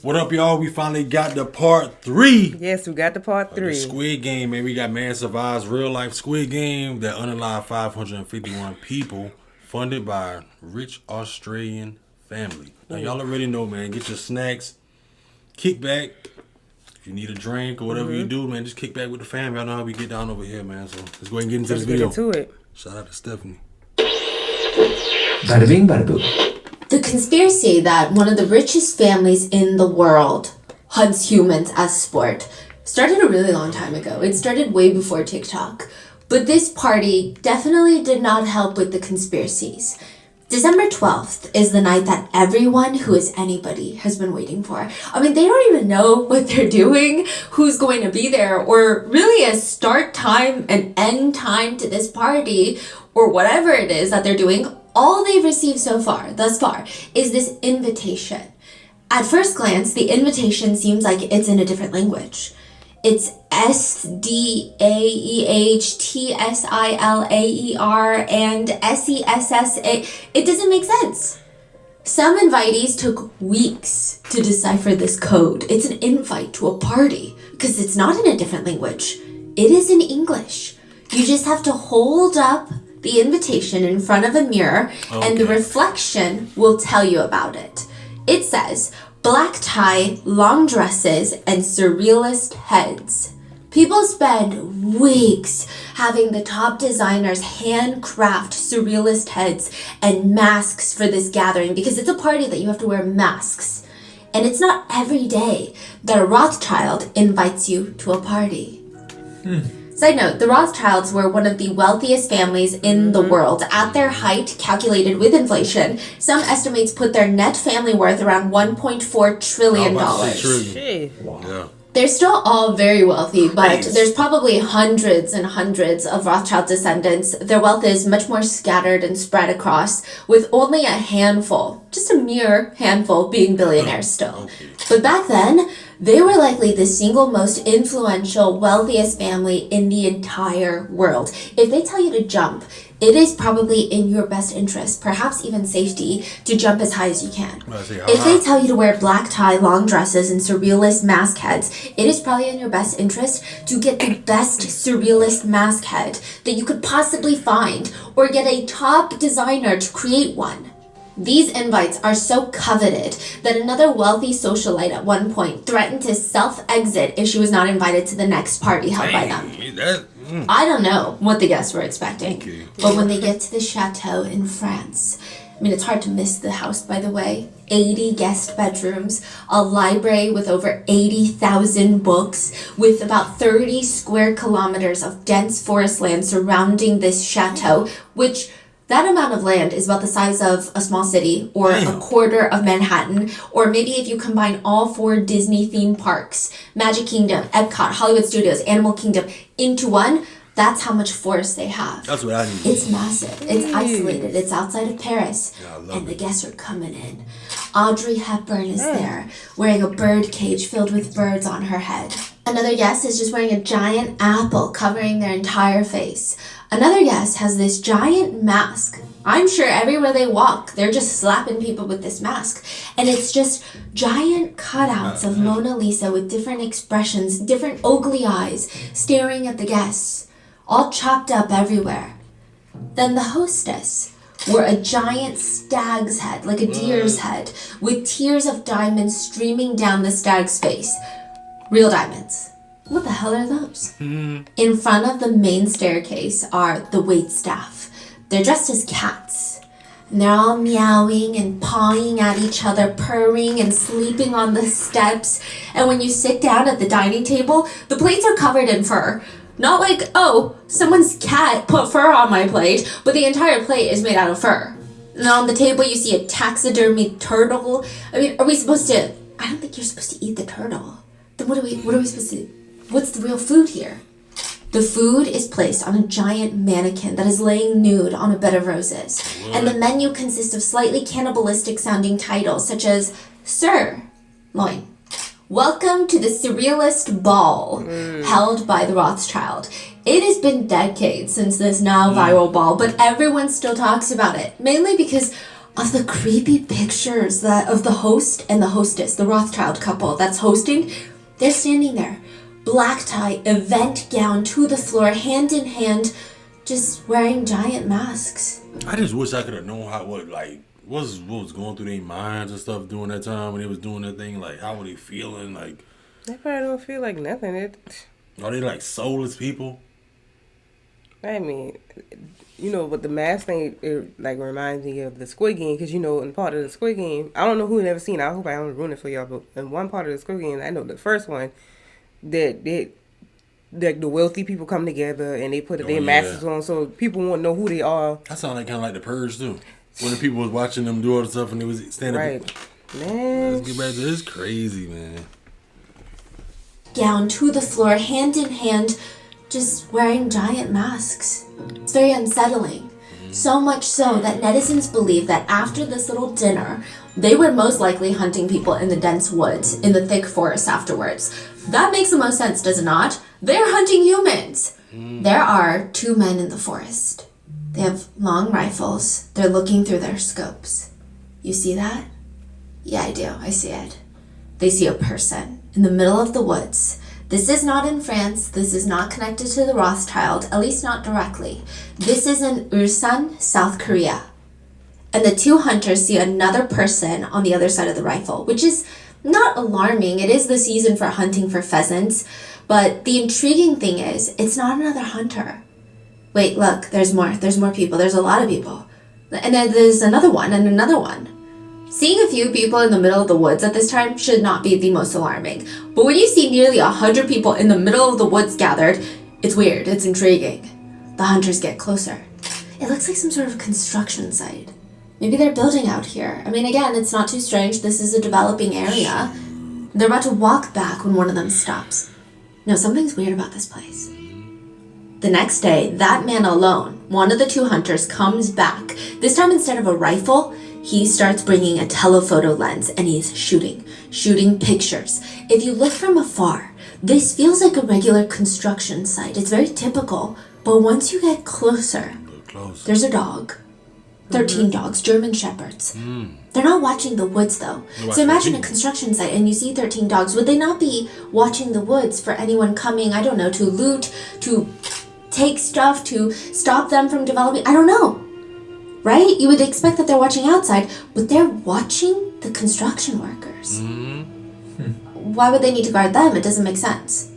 What up, y'all? We finally got the part 3. Yes, we got the part 3. The Squid Game, man. We got Man Survives Real Life Squid Game that unalived 551 people, funded by a rich Australian family. Now, y'all already know, man. Get your snacks, kick back. If you need a drink or whatever you do, man, just kick back with the fam. Y'all know how we get down over here, man. So let's go ahead and get into this video. Get into it. Shout out to Stephanie. Bada bing, bada boom. The conspiracy that one of the richest families in the world hunts humans as sport started a really long time ago. It started way before TikTok. But this party definitely did not help with the conspiracies. December 12th is the night that everyone who is anybody has been waiting for. I mean, they don't even know what they're doing, who's going to be there, or really a start time and end time to this party, or whatever it is that they're doing. All they've received thus far, is this invitation. At first glance, the invitation seems like it's in a different language. It's SDAEHTSILAER and SESSA. It doesn't make sense. Some invitees took weeks to decipher this code. It's an invite to a party because it's not in a different language. It is in English. You just have to hold up the invitation in front of a mirror, and the reflection will tell you about it. It says, black tie, long dresses, and surrealist heads. People spend weeks having the top designers handcraft surrealist heads and masks for this gathering because it's a party that you have to wear masks. And it's not every day that a Rothschild invites you to a party. Side note, the Rothschilds were one of the wealthiest families in the world. At their height, calculated with inflation, some estimates put their net family worth around $1.4 trillion. Wow. Yeah. They're still all very wealthy, but there's probably hundreds and hundreds of Rothschild descendants. Their wealth is much more scattered and spread across, with only a handful, just a mere handful, being billionaires still. But back then, they were likely the single most influential, wealthiest family in the entire world. If they tell you to jump, it is probably in your best interest, perhaps even safety, to jump as high as you can. If they tell you to wear black tie, long dresses, and surrealist mask heads, it is probably in your best interest to get the best surrealist mask head that you could possibly find, or get a top designer to create one. These invites are so coveted that another wealthy socialite at one point threatened to self-exit if she was not invited to the next party held by them. I don't know what the guests were expecting, but when they get to the chateau in France, I mean, it's hard to miss the house, by the way. 80 guest bedrooms, a library with over 80,000 books, with about 30 square kilometers of dense forest land surrounding this chateau, which that amount of land is about the size of a small city or a quarter of Manhattan, or maybe if you combine all 4 Disney theme parks, Magic Kingdom, Epcot, Hollywood Studios, Animal Kingdom, into one, that's how much forest they have. That's what I need. It's massive. It's isolated. It's outside of Paris. And the guests are coming in. Audrey Hepburn is there, wearing a bird cage filled with birds on her head. Another guest is just wearing a giant apple covering their entire face. Another guest has this giant mask. I'm sure everywhere they walk, they're just slapping people with this mask. And it's just giant cutouts of Mona Lisa with different expressions, different oogly eyes, staring at the guests, all chopped up everywhere. Then the hostess wore a giant stag's head, like a deer's head, with tears of diamonds streaming down the stag's face. Real diamonds. What the hell are those? In front of the main staircase are the waitstaff. They're dressed as cats. And they're all meowing and pawing at each other, purring and sleeping on the steps. And when you sit down at the dining table, the plates are covered in fur. Not like, oh, someone's cat put fur on my plate, but the entire plate is made out of fur. And on the table you see a taxidermy turtle. I mean, are we supposed to... I don't think you're supposed to eat the turtle. Then what are we supposed to... What's the real food here? The food is placed on a giant mannequin that is laying nude on a bed of roses. And the menu consists of slightly cannibalistic sounding titles such as Sirloin. Welcome to the surrealist ball held by the Rothschild. It has been decades since this now viral ball, but everyone still talks about it. Mainly because of the creepy pictures of the host and the hostess, the Rothschild couple that's hosting. They're standing there, black tie, event gown to the floor, hand in hand, just wearing giant masks. I just wish I could have known what was going through their minds and stuff during that time when they was doing that thing. Like, how were they feeling? Like, they probably don't feel like nothing. Are they like soulless people? I mean, but the mask thing, it like reminds me of the Squid Game, because in part of the Squid Game, I don't know who never seen it. I hope I don't ruin it for y'all, but in one part of the Squid Game, I know the first one, that the wealthy people come together and they put their masks on so people won't know who they are. That sounds like kind of like the Purge too. When the people was watching them do all the stuff and they was standing right. Man. Let's get back to this crazy, man. Gown to the floor, hand in hand, just wearing giant masks. It's very unsettling. So much so that netizens believe that after this little dinner, they were most likely hunting people in the dense woods, in the thick forest afterwards. That makes the most sense, does it not? They're hunting humans. There are 2 men in the forest. They have long rifles. They're looking through their scopes. You see that? Yeah, I do. I see it. They see a person in the middle of the woods. This is not in France. This is not connected to the Rothschild, at least not directly. This is in Ulsan, South Korea. And the 2 hunters see another person on the other side of the rifle, which is not alarming. It is the season for hunting for pheasants. But the intriguing thing is, it's not another hunter. Wait, look, there's more. There's more people. There's a lot of people. And then there's another one and another one. Seeing a few people in the middle of the woods at this time should not be the most alarming. But when you see nearly 100 people in the middle of the woods gathered, it's weird. It's intriguing. The hunters get closer. It looks like some sort of construction site. Maybe they're building out here. I mean, again, it's not too strange. This is a developing area. They're about to walk back when one of them stops. No, something's weird about this place. The next day, that man alone, one of the 2 hunters, comes back. This time, instead of a rifle, he starts bringing a telephoto lens and he's shooting pictures. If you look from afar, this feels like a regular construction site. It's very typical, but once you get closer, there's a dog. 13 dogs, German shepherds. They're not watching the woods though. So imagine a construction site and you see 13 dogs. Would they not be watching the woods for anyone coming, I don't know, to loot, to take stuff, to stop them from developing? I don't know. Right? You would expect that they're watching outside, but they're watching the construction workers. Why would they need to guard them? It doesn't make sense.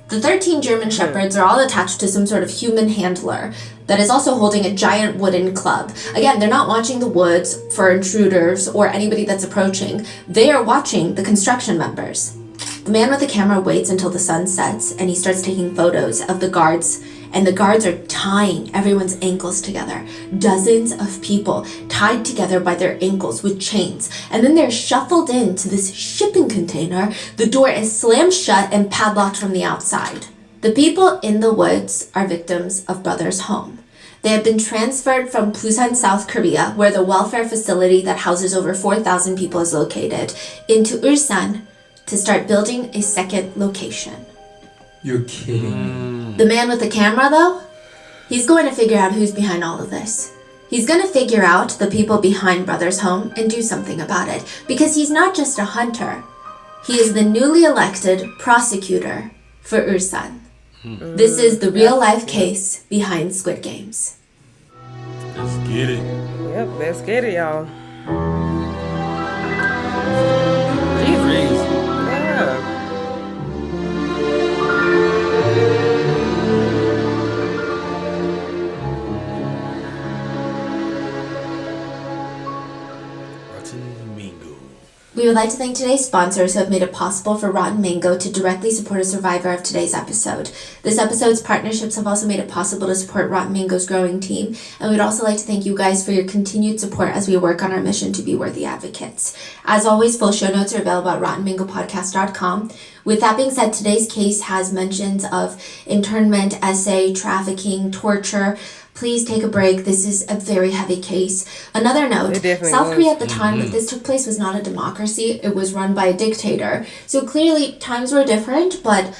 The 13 German shepherds are all attached to some sort of human handler that is also holding a giant wooden club. Again, they're not watching the woods for intruders or anybody that's approaching. They are watching the construction members. The man with the camera waits until the sun sets and he starts taking photos of the guards, and the guards are tying everyone's ankles together. Dozens of people tied together by their ankles with chains, and then they're shuffled into this shipping container. The door is slammed shut and padlocked from the outside. The people in the woods are victims of Brothers Home. They have been transferred from Busan, South Korea, where the welfare facility that houses over 4,000 people is located, into Ulsan to start building a second location. You're kidding me. The man with the camera, though, he's going to figure out who's behind all of this. He's going to figure out the people behind Brothers Home and do something about it. Because he's not just a hunter. He is the newly elected prosecutor for Ulsan. This is the real-life case behind Squid Games. Let's get it. Yep, let's get it, y'all. Crazy. Yeah. We would like to thank today's sponsors who have made it possible for Rotten Mango to directly support a survivor of today's episode. This episode's partnerships have also made it possible to support Rotten Mango's growing team, and we'd also like to thank you guys for your continued support as we work on our mission to be worthy advocates. As always, full show notes are available at RottenMangoPodcast.com. With that being said, today's case has mentions of internment, essay, trafficking, torture. Please take a break. This is a very heavy case. Another note, South Korea at the time that this took place was not a democracy. It was run by a dictator. So clearly times were different, but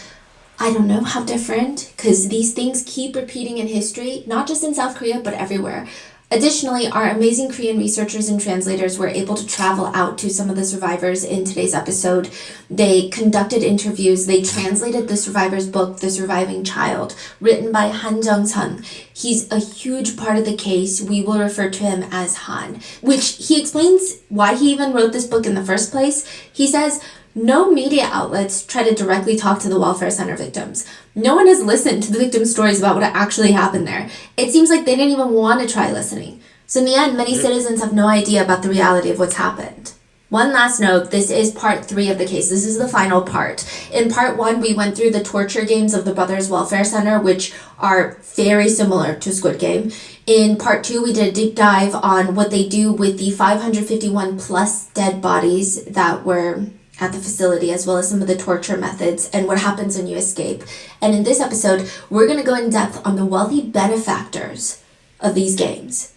I don't know how different, because these things keep repeating in history, not just in South Korea, but everywhere. Additionally, our amazing Korean researchers and translators were able to travel out to some of the survivors in today's episode. They conducted interviews. They translated the survivor's book, The Surviving Child, written by Han Jung-sun. He's a huge part of the case. We will refer to him as Han, which he explains why he even wrote this book in the first place. He says, no media outlets try to directly talk to the welfare center victims. No one has listened to the victims' stories about what actually happened there. It seems like they didn't even want to try listening. So in the end, many citizens have no idea about the reality of what's happened. One last note, this is part 3 of the case. This is the final part. In part 1, we went through the torture games of the Brothers Welfare Center, which are very similar to Squid Game. In part 2, we did a deep dive on what they do with the 551 plus dead bodies that were at the facility, as well as some of the torture methods and what happens when you escape. And in this episode, we're going to go in depth on the wealthy benefactors of these games,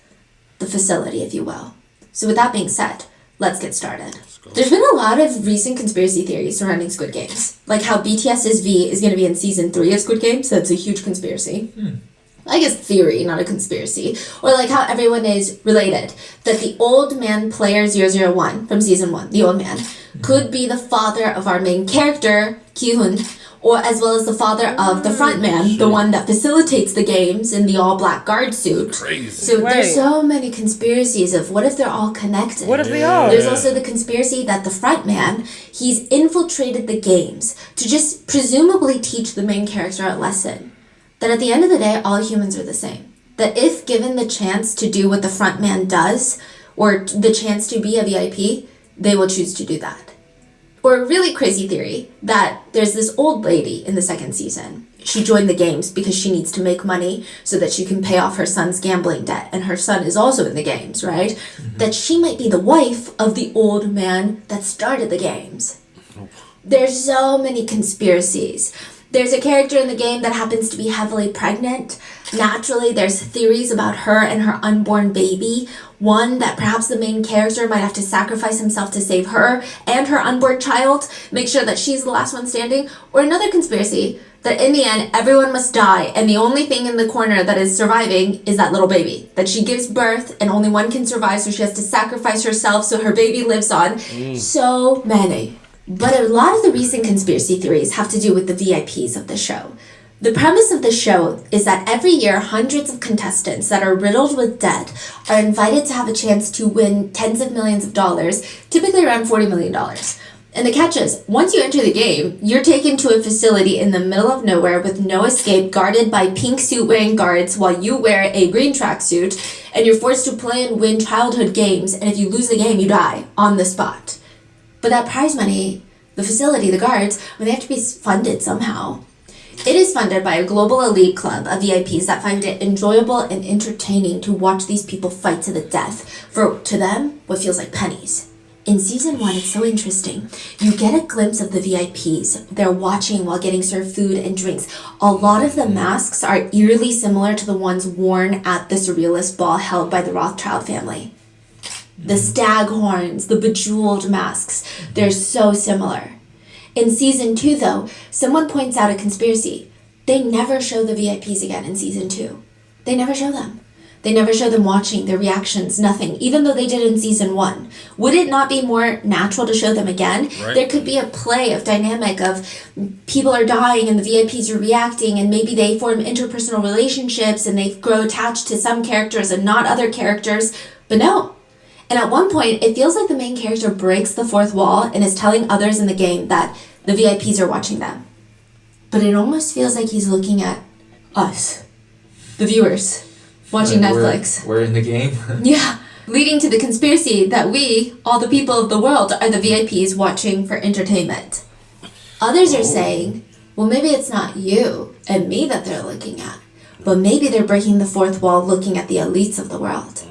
the facility, if you will. So with that being said, let's get started. There's been a lot of recent conspiracy theories surrounding Squid Games, like how BTS's V is going to be in season 3 of Squid Games. That's a huge conspiracy. I guess theory, not a conspiracy. Or like how everyone is related. That the old man player 001 from season 1, the old man, could be the father of our main character, Ki-hoon, or as well as the father of the front man, the one that facilitates the games in the all-black guard suit. Crazy. So there's so many conspiracies of what if they're all connected. What if they are? There's also the conspiracy that the front man, he's infiltrated the games to just presumably teach the main character a lesson. That at the end of the day, all humans are the same. That if given the chance to do what the front man does, or the chance to be a VIP, they will choose to do that. Or a really crazy theory, that there's this old lady in the 2nd season. She joined the games because she needs to make money so that she can pay off her son's gambling debt. And her son is also in the games, right? That she might be the wife of the old man that started the games. There's so many conspiracies. There's a character in the game that happens to be heavily pregnant. Naturally, there's theories about her and her unborn baby. One, that perhaps the main character might have to sacrifice himself to save her and her unborn child, make sure that she's the last one standing. Or another conspiracy, that in the end, everyone must die, and the only thing in the corner that is surviving is that little baby. That she gives birth, and only one can survive, so she has to sacrifice herself so her baby lives on. So many. But a lot of the recent conspiracy theories have to do with the VIPs of the show. The premise of the show is that every year, hundreds of contestants that are riddled with debt are invited to have a chance to win tens of millions of dollars, typically around $40 million. And the catch is, once you enter the game, you're taken to a facility in the middle of nowhere with no escape, guarded by pink suit-wearing guards while you wear a green tracksuit, and you're forced to play and win childhood games, and if you lose the game, you die on the spot. But that prize money, the facility, the guards, they have to be funded somehow. It is funded by a global elite club of VIPs that find it enjoyable and entertaining to watch these people fight to the death for, to them, what feels like pennies. In season 1, it's so interesting. You get a glimpse of the VIPs. They're watching while getting served food and drinks. A lot of the masks are eerily similar to the ones worn at the surrealist ball held by the Rothschild family. The stag horns, the bejeweled masks, they're so similar. In season 2, though, someone points out a conspiracy. They never show the VIPs again in season 2. They never show them. They never show them watching, their reactions, nothing, even though they did in season 1. Would it not be more natural to show them again? Right. There could be a play of dynamic of people are dying and the VIPs are reacting, and maybe they form interpersonal relationships and they grow attached to some characters and not other characters. But no. And at one point, it feels like the main character breaks the 4th wall and is telling others in the game that the VIPs are watching them. But it almost feels like he's looking at us, the viewers, watching Netflix. We're in the game. Yeah, leading to the conspiracy that we, all the people of the world, are the VIPs watching for entertainment. Others are saying, well, maybe it's not you and me that they're looking at, but maybe they're breaking the 4th wall looking at the elites of the world.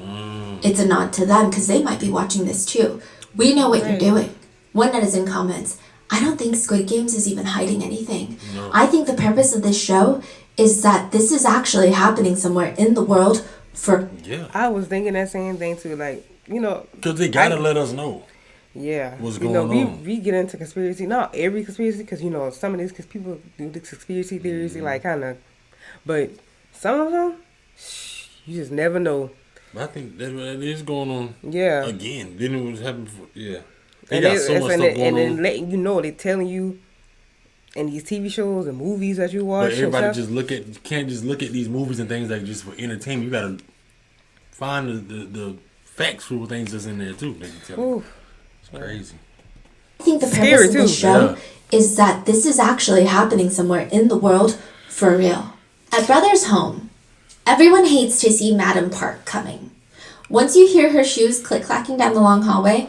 It's a nod to them because they might be watching this too. We know what you're doing. One netizen comments, I don't think Squid Games is even hiding anything. No. I think the purpose of this show is that this is actually happening somewhere in the world for... Yeah. I was thinking that same thing too, like, you know... Because they gotta let us know. Yeah. What's going on. We get into conspiracy, not every conspiracy, because, you know, some of these people do the conspiracy theories, like, kind of... But some of them, you just never know. But I think that is going on. Yeah. Again, then it was happening before. Yeah. They And got so much stuff going and on. then letting you know, they telling you in these TV shows and movies that you watch. But everybody and stuff. you can't just look at these movies and things like just for entertainment. You gotta find the factual things that's in there too. They can tell you. It's crazy. I think the Scary purpose of too. the show Yeah. is that this is actually happening somewhere in the world for real. At Brother's home, everyone hates to see Madam Park coming. Once you hear her shoes click-clacking down the long hallway,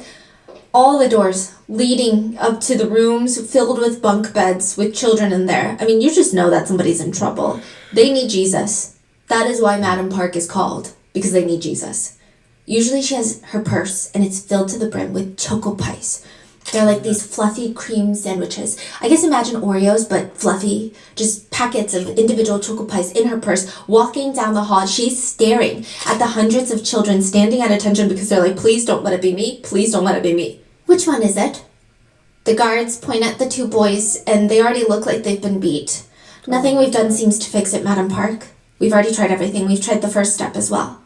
all the doors leading up to the rooms filled with bunk beds with children in there. I mean, you just know that somebody's in trouble. They need Jesus. That is why Madam Park is called, because they need Jesus. Usually she has her purse, and it's filled to the brim with choco pies. They're like these fluffy cream sandwiches. I guess imagine Oreos, but fluffy. Just packets of individual choco pies in her purse. Walking down the hall, she's staring at the hundreds of children standing at attention because they're like, please don't let it be me. Please don't let it be me. Which one is it? The guards point at the two boys, and they already look like they've been beat. Nothing we've done seems to fix it, Madam Park. We've already tried everything. We've tried the first step as well.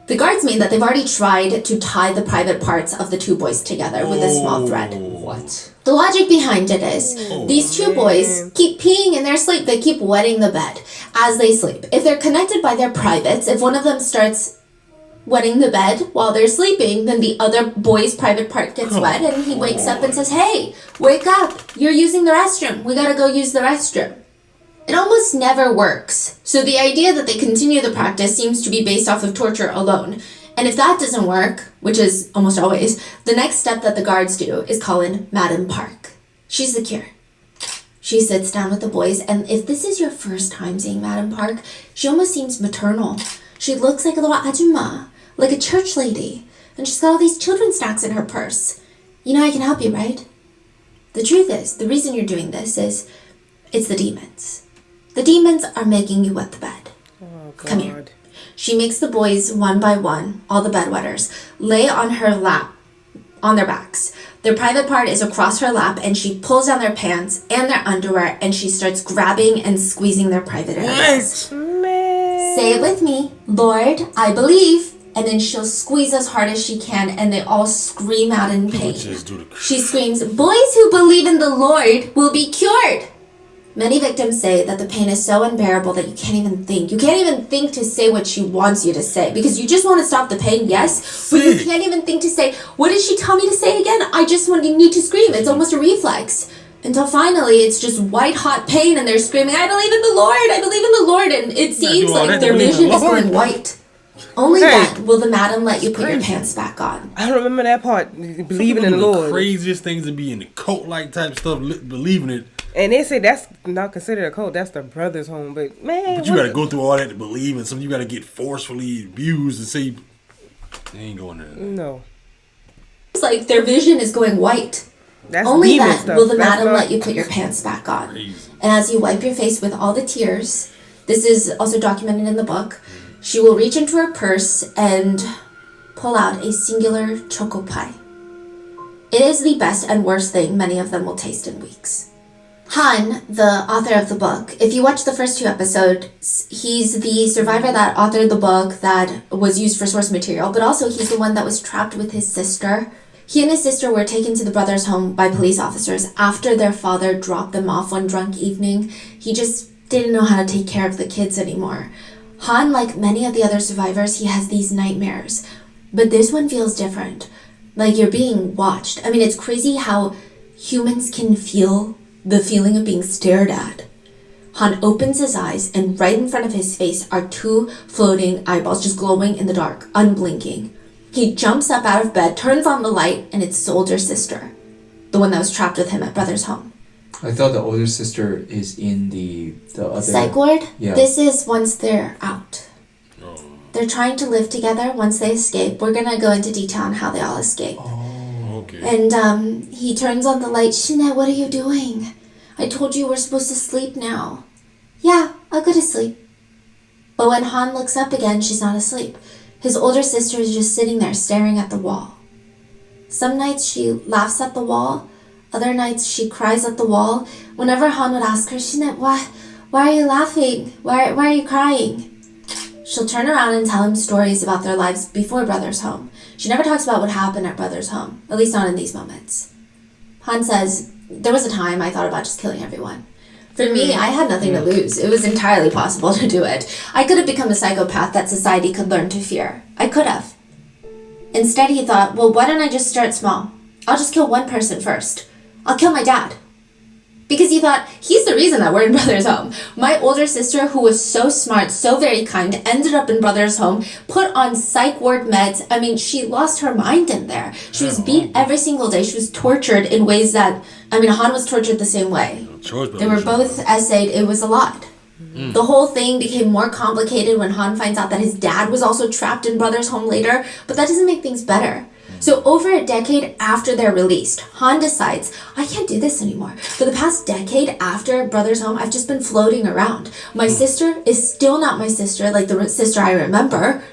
The guards mean that they've already tried to tie the private parts of the two boys together with a small thread. What? The logic behind it is these two boys keep peeing in their sleep. They keep wetting the bed as they sleep. If they're connected by their privates, if one of them starts wetting the bed while they're sleeping, then the other boy's private part gets wet and he wakes up and says, hey, wake up. You're using the restroom. We gotta go use the restroom. It almost never works. So the idea that they continue the practice seems to be based off of torture alone. And if that doesn't work, which is almost always, the next step that the guards do is call in Madam Park. She's the cure. She sits down with the boys, and if this is your first time seeing Madam Park, she almost seems maternal. She looks like a little ajumma, like a church lady, and she's got all these children's snacks in her purse. You know I can help you, right? The truth is, the reason you're doing this is, it's the demons. The demons are making you wet the bed. Oh, God. Come here. She makes the boys one by one, all the bedwetters, lay on her lap, on their backs. Their private part is across her lap, and she pulls down their pants and their underwear, and she starts grabbing and squeezing their private areas. Man. Say it with me. Lord, I believe. And then she'll squeeze as hard as she can, and they all scream out in pain. She screams, boys who believe in the Lord will be cured. Many victims say that the pain is so unbearable that you can't even think. You can't even think to say what she wants you to say because you just want to stop the pain, yes, but you can't even think to say, what did she tell me to say again? I just need to scream. It's almost a reflex. Until finally it's just white hot pain and they're screaming, I believe in the Lord, I believe in the Lord. And it seems like their vision is going white. Only then will the madam let you put your pants back on. I don't remember that part. Believing in the Lord. The craziest things to be in the cult-like type stuff, believing it. And they say that's not considered a cult. That's the brother's home. But man, But you gotta go through all that to believe in something. You gotta get forcefully abused and say, they ain't going there. No. It's like their vision is going white. That's Only demon then stuff. will the That's madam not- let you put your pants back on. Crazy. And as you wipe your face with all the tears, this is also documented in the book, she will reach into her purse and pull out a singular choco pie. It is the best and worst thing many of them will taste in weeks. Han, the author of the book, if you watch the first 2 episodes, he's the survivor that authored the book that was used for source material, but also he's the one that was trapped with his sister. He and his sister were taken to the brother's home by police officers after their father dropped them off one drunk evening. He just didn't know how to take care of the kids anymore. Han, like many of the other survivors, he has these nightmares. But this one feels different. Like you're being watched. I mean, it's crazy how humans can feel the feeling of being stared at. Han opens his eyes, and right in front of his face are 2 floating eyeballs just glowing in the dark, unblinking. He jumps up out of bed, turns on the light, and it's his older sister, the one that was trapped with him at brother's home. I thought the older sister is in the other... Psych ward? Yeah. This is once they're out. They're trying to live together once they escape. We're gonna go into detail on how they all escape. Okay. And he turns on the light. Shinette, what are you doing? I told you we're supposed to sleep now. Yeah, I'll go to sleep. But when Han looks up again, she's not asleep. His older sister is just sitting there staring at the wall. Some nights she laughs at the wall. Other nights she cries at the wall. Whenever Han would ask her, Shinette, why are you laughing? Why are you crying? she'll turn around and tell him stories about their lives before Brother's home. She never talks about what happened at Brother's home, at least not in these moments. Han says, there was a time I thought about just killing everyone. For me, I had nothing to lose. It was entirely possible to do it. I could have become a psychopath that society could learn to fear. I could have. Instead, he thought, well, why don't I just start small? I'll just kill one person first. I'll kill my dad. Because he thought, he's the reason that we're in Brother's home. My older sister, who was so smart, so very kind, ended up in Brother's home, put on psych ward meds. I mean, she lost her mind in there. She was beat every single day. She was tortured in ways that, Han was tortured the same way. They were both essayed. It was a lot. The whole thing became more complicated when Han finds out that his dad was also trapped in Brother's home later, but that doesn't make things better. So over a decade after they're released, Han decides, I can't do this anymore. For the past decade after Brother's home, I've just been floating around. My sister is still not my sister, like the sister I remember.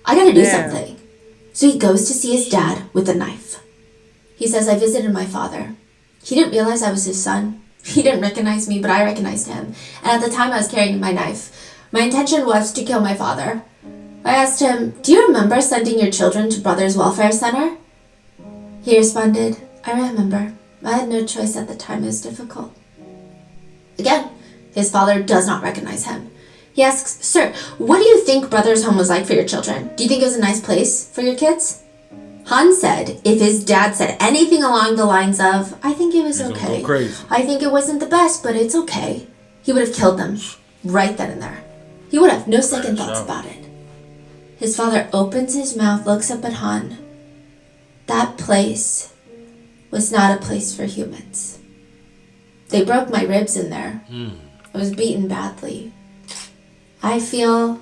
I gotta do something. So he goes to see his dad with a knife. He says, I visited my father. He didn't realize I was his son. He didn't recognize me, but I recognized him. And at the time I was carrying my knife. My intention was to kill my father. I asked him, do you remember sending your children to Brother's Welfare Center? He responded, I remember. I had no choice at the time. It was difficult. Again, his father does not recognize him. He asks, sir, what do you think Brother's home was like for your children? Do you think it was a nice place for your kids? Han said if his dad said anything along the lines of, I think it was okay. I think it wasn't the best, but it's okay. He would have killed them right then and there. He would have no second thoughts about it. His father opens his mouth, looks up at Han. That place was not a place for humans. They broke my ribs in there. I was beaten badly. I feel,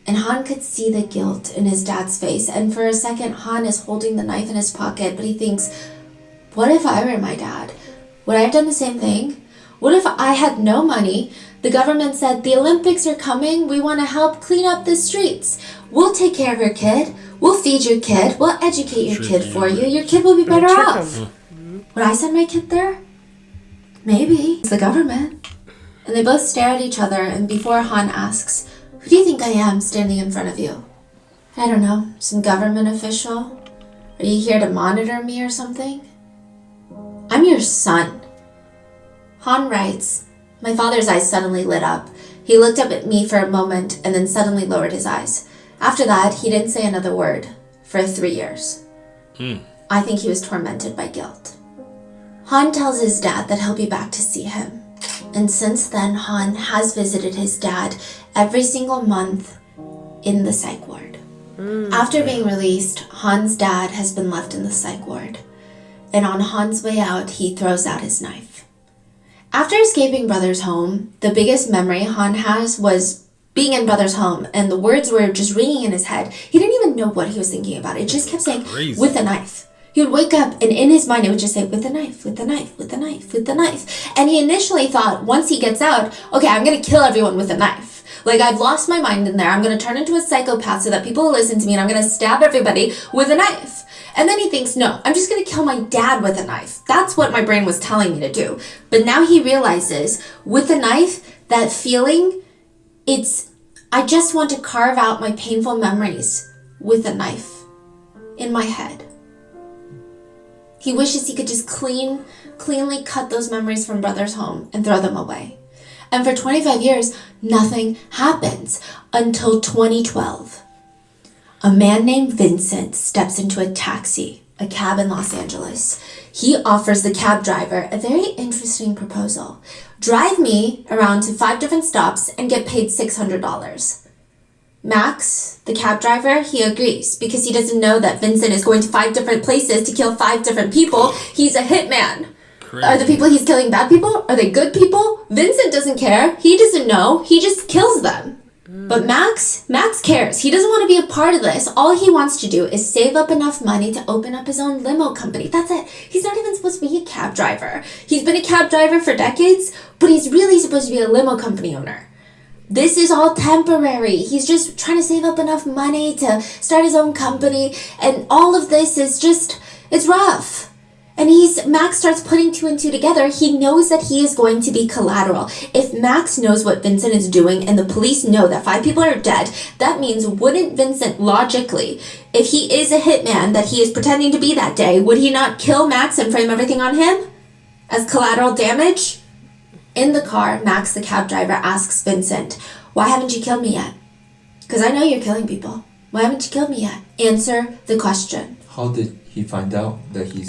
and Han could see the guilt in his dad's face, and for a second Han is holding the knife in his pocket, but he thinks, what if I were my dad? Would I have done the same thing? What if I had no money? The government said, the Olympics are coming, we want to help clean up the streets. We'll take care of your kid. We'll feed your kid. We'll educate your kid for you. Your kid will be better off. Would I send my kid there? Maybe. It's the government. And they both stare at each other, and before Han asks, who do you think I am standing in front of you? I don't know, some government official? Are you here to monitor me or something? I'm your son. Han writes, my father's eyes suddenly lit up. He looked up at me for a moment and then suddenly lowered his eyes. After that, he didn't say another word for 3 years. I think he was tormented by guilt. Han tells his dad that he'll be back to see him. And since then, Han has visited his dad every single month in the psych ward. After being released, Han's dad has been left in the psych ward. And on Han's way out, he throws out his knife. After escaping Brother's home, the biggest memory Han has was being in Brother's home, and the words were just ringing in his head. He didn't even know what he was thinking about. It just kept saying, with a knife. He would wake up, and in his mind, it would just say, with a knife, with a knife, with a knife, with a knife. And he initially thought, once he gets out, okay, I'm going to kill everyone with a knife. Like, I've lost my mind in there. I'm going to turn into a psychopath so that people will listen to me, and I'm going to stab everybody with a knife. And then he thinks, no, I'm just going to kill my dad with a knife. That's what my brain was telling me to do. But now he realizes, with a knife, that feeling, I just want to carve out my painful memories with a knife in my head. He wishes he could just cleanly cut those memories from Brother's home and throw them away. And for 25 years, nothing happens until 2012. A man named Vincent steps into a taxi, a cab in Los Angeles. He offers the cab driver a very interesting proposal. Drive me around to 5 different stops and get paid $600. Max, the cab driver, he agrees because he doesn't know that Vincent is going to 5 different places to kill 5 different people. He's a hitman. Crazy. Are the people he's killing bad people? Are they good people? Vincent doesn't care. He doesn't know. He just kills them. But Max cares. He doesn't want to be a part of this. All he wants to do is save up enough money to open up his own limo company. That's it. He's not even supposed to be a cab driver. He's been a cab driver for decades, but he's really supposed to be a limo company owner. This is all temporary. He's just trying to save up enough money to start his own company, and all of this is just, it's rough. And Max starts putting 2 and 2 together. He knows that he is going to be collateral. If Max knows what Vincent is doing and the police know that 5 people are dead, that means wouldn't Vincent logically, if he is a hitman that he is pretending to be that day, would he not kill Max and frame everything on him as collateral damage? In the car, Max, the cab driver, asks Vincent, "Why haven't you killed me yet? Because I know you're killing people. Why haven't you killed me yet? Answer the question." How did he find out that he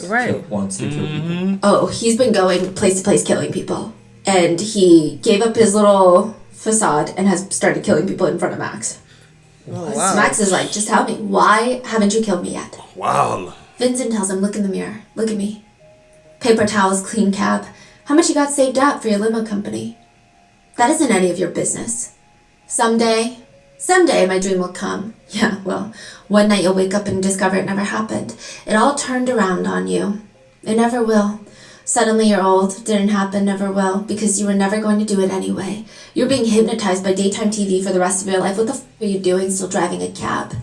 wants to kill people? Oh, he's been going place to place killing people. And he gave up his little facade and has started killing people in front of Max. Oh, wow. Max is like, "Just tell me, why haven't you killed me yet?" Wow. Vincent tells him, "Look in the mirror. Look at me. Paper towels, clean cab. How much you got saved up for your limo company? That isn't any of your business. Someday my dream will come. Yeah, well, one night you'll wake up and discover it never happened. It all turned around on you. It never will. Suddenly you're old. Didn't happen, never will, because you were never going to do it anyway. You're being hypnotized by daytime TV for the rest of your life. What the f*** are you doing still driving a cab?"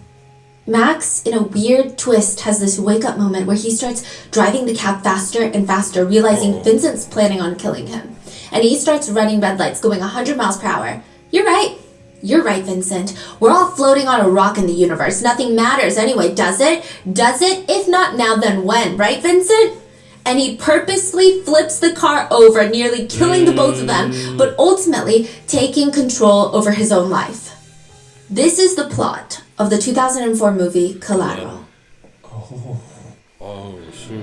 Max, in a weird twist, has this wake-up moment where he starts driving the cab faster and faster, realizing Vincent's planning on killing him. And he starts running red lights, going 100 miles per hour. You're right, Vincent. We're all floating on a rock in the universe. Nothing matters anyway, does it? Does it? If not now, then when? Right, Vincent? And he purposely flips the car over, nearly killing the both of them, but ultimately taking control over his own life. This is the plot of the 2004 movie Collateral. Oh, shoot.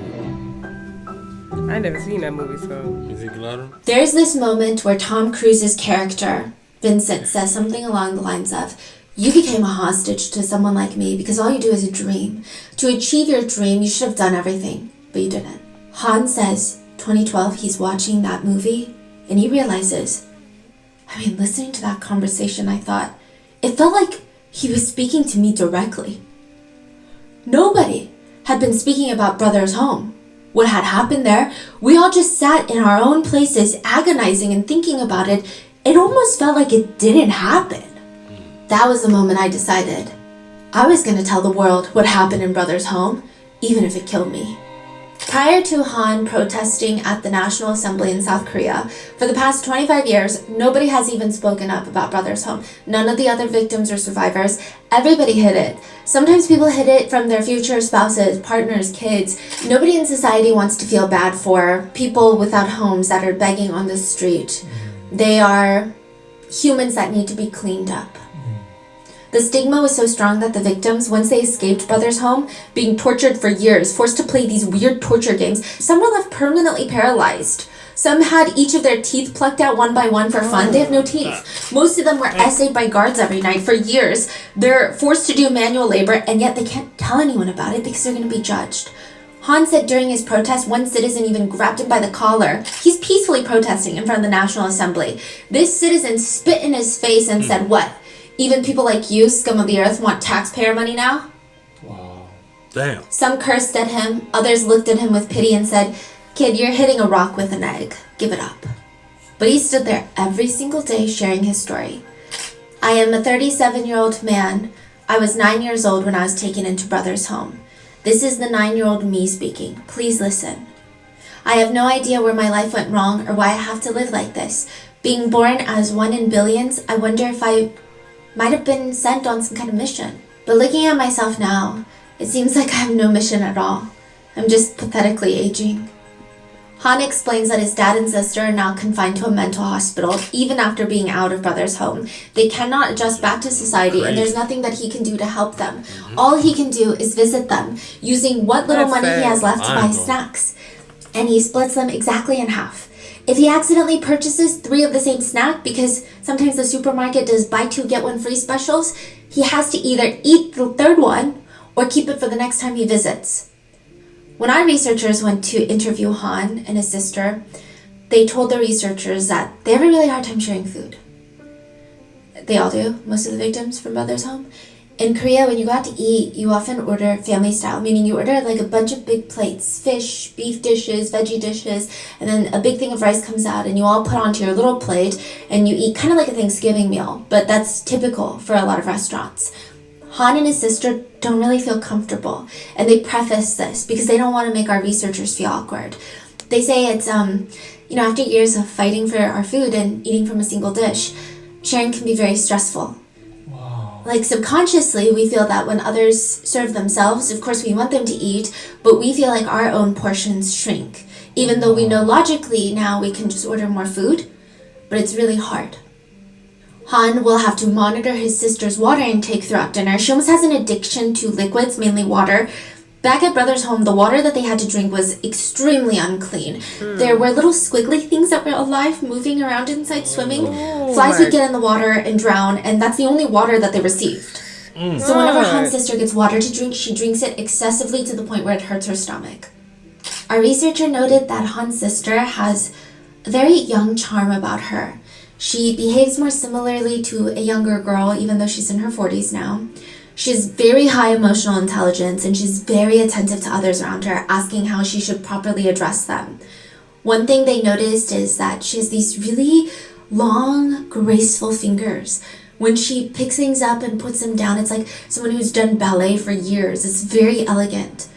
I ain't never seen that movie, so. Is it Collateral? There's this moment where Tom Cruise's character, Vincent, says something along the lines of, "You became a hostage to someone like me because all you do is a dream. To achieve your dream, you should have done everything, but you didn't." Han says, 2012, he's watching that movie, and he realizes, listening to that conversation, I thought, it felt like he was speaking to me directly. Nobody had been speaking about Brothers Home. What had happened there, we all just sat in our own places, agonizing and thinking about it. It almost felt like it didn't happen. That was the moment I decided I was going to tell the world what happened in Brothers Home, even if it killed me. Prior to Han protesting at the National Assembly in South Korea, for the past 25 years, nobody has even spoken up about Brothers Home. None of the other victims or survivors. Everybody hid it. Sometimes people hid it from their future spouses, partners, kids. Nobody in society wants to feel bad for people without homes that are begging on the street. They are humans that need to be cleaned up. The stigma was so strong that the victims, once they escaped Brothers Home, being tortured for years, forced to play these weird torture games, some were left permanently paralyzed. Some had each of their teeth plucked out one by one for fun. They have no teeth. Most of them were essayed by guards every night for years. They're forced to do manual labor, and yet they can't tell anyone about it because they're going to be judged. Han said during his protest, one citizen even grabbed him by the collar. He's peacefully protesting in front of the National Assembly. This citizen spit in his face and said, "What? Even people like you, scum of the earth, want taxpayer money now?" Wow. Damn. Some cursed at him. Others looked at him with pity and said, "Kid, you're hitting a rock with an egg. Give it up." But he stood there every single day sharing his story. "I am a 37-year-old man. I was 9 years old when I was taken into Brothers Home. This is the 9-year-old me speaking. Please listen. I have no idea where my life went wrong or why I have to live like this. Being born as one in billions, I wonder if I might have been sent on some kind of mission. But looking at myself now, it seems like I have no mission at all. I'm just pathetically aging." Han explains that his dad and sister are now confined to a mental hospital, even after being out of Brothers Home. They cannot adjust back to society, and there's nothing that he can do to help them. All he can do is visit them, using what little money he has left to buy snacks. And he splits them exactly in half. If he accidentally purchases 3 of the same snack, because sometimes the supermarket does buy 2 get 1 free specials, he has to either eat the 3rd one or keep it for the next time he visits. When our researchers went to interview Han and his sister, they told the researchers that they have a really hard time sharing food. They all do, most of the victims from Brothers Home. In Korea, when you go out to eat, you often order family style, meaning you order like a bunch of big plates, fish, beef dishes, veggie dishes, and then a big thing of rice comes out and you all put onto your little plate and you eat kind of like a Thanksgiving meal, but that's typical for a lot of restaurants. Han and his sister don't really feel comfortable, and they preface this because they don't want to make our researchers feel awkward. They say it's, after years of fighting for our food and eating from a single dish, sharing can be very stressful. Wow. Like subconsciously, we feel that when others serve themselves, of course we want them to eat, but we feel like our own portions shrink. Even though we know logically now we can just order more food, but it's really hard. Han will have to monitor his sister's water intake throughout dinner. She almost has an addiction to liquids, mainly water. Back at Brother's home, the water that they had to drink was extremely unclean. There were little squiggly things that were alive moving around inside swimming. Flies would get in the water and drown, and that's the only water that they received. So whenever Han's sister gets water to drink, she drinks it excessively to the point where it hurts her stomach. Our researcher noted that Han's sister has a very young charm about her. She behaves more similarly to a younger girl, even though she's in her 40s now. She has very high emotional intelligence, and she's very attentive to others around her, asking how she should properly address them. One thing they noticed is that she has these really long, graceful fingers. When she picks things up and puts them down, it's like someone who's done ballet for years. It's very elegant.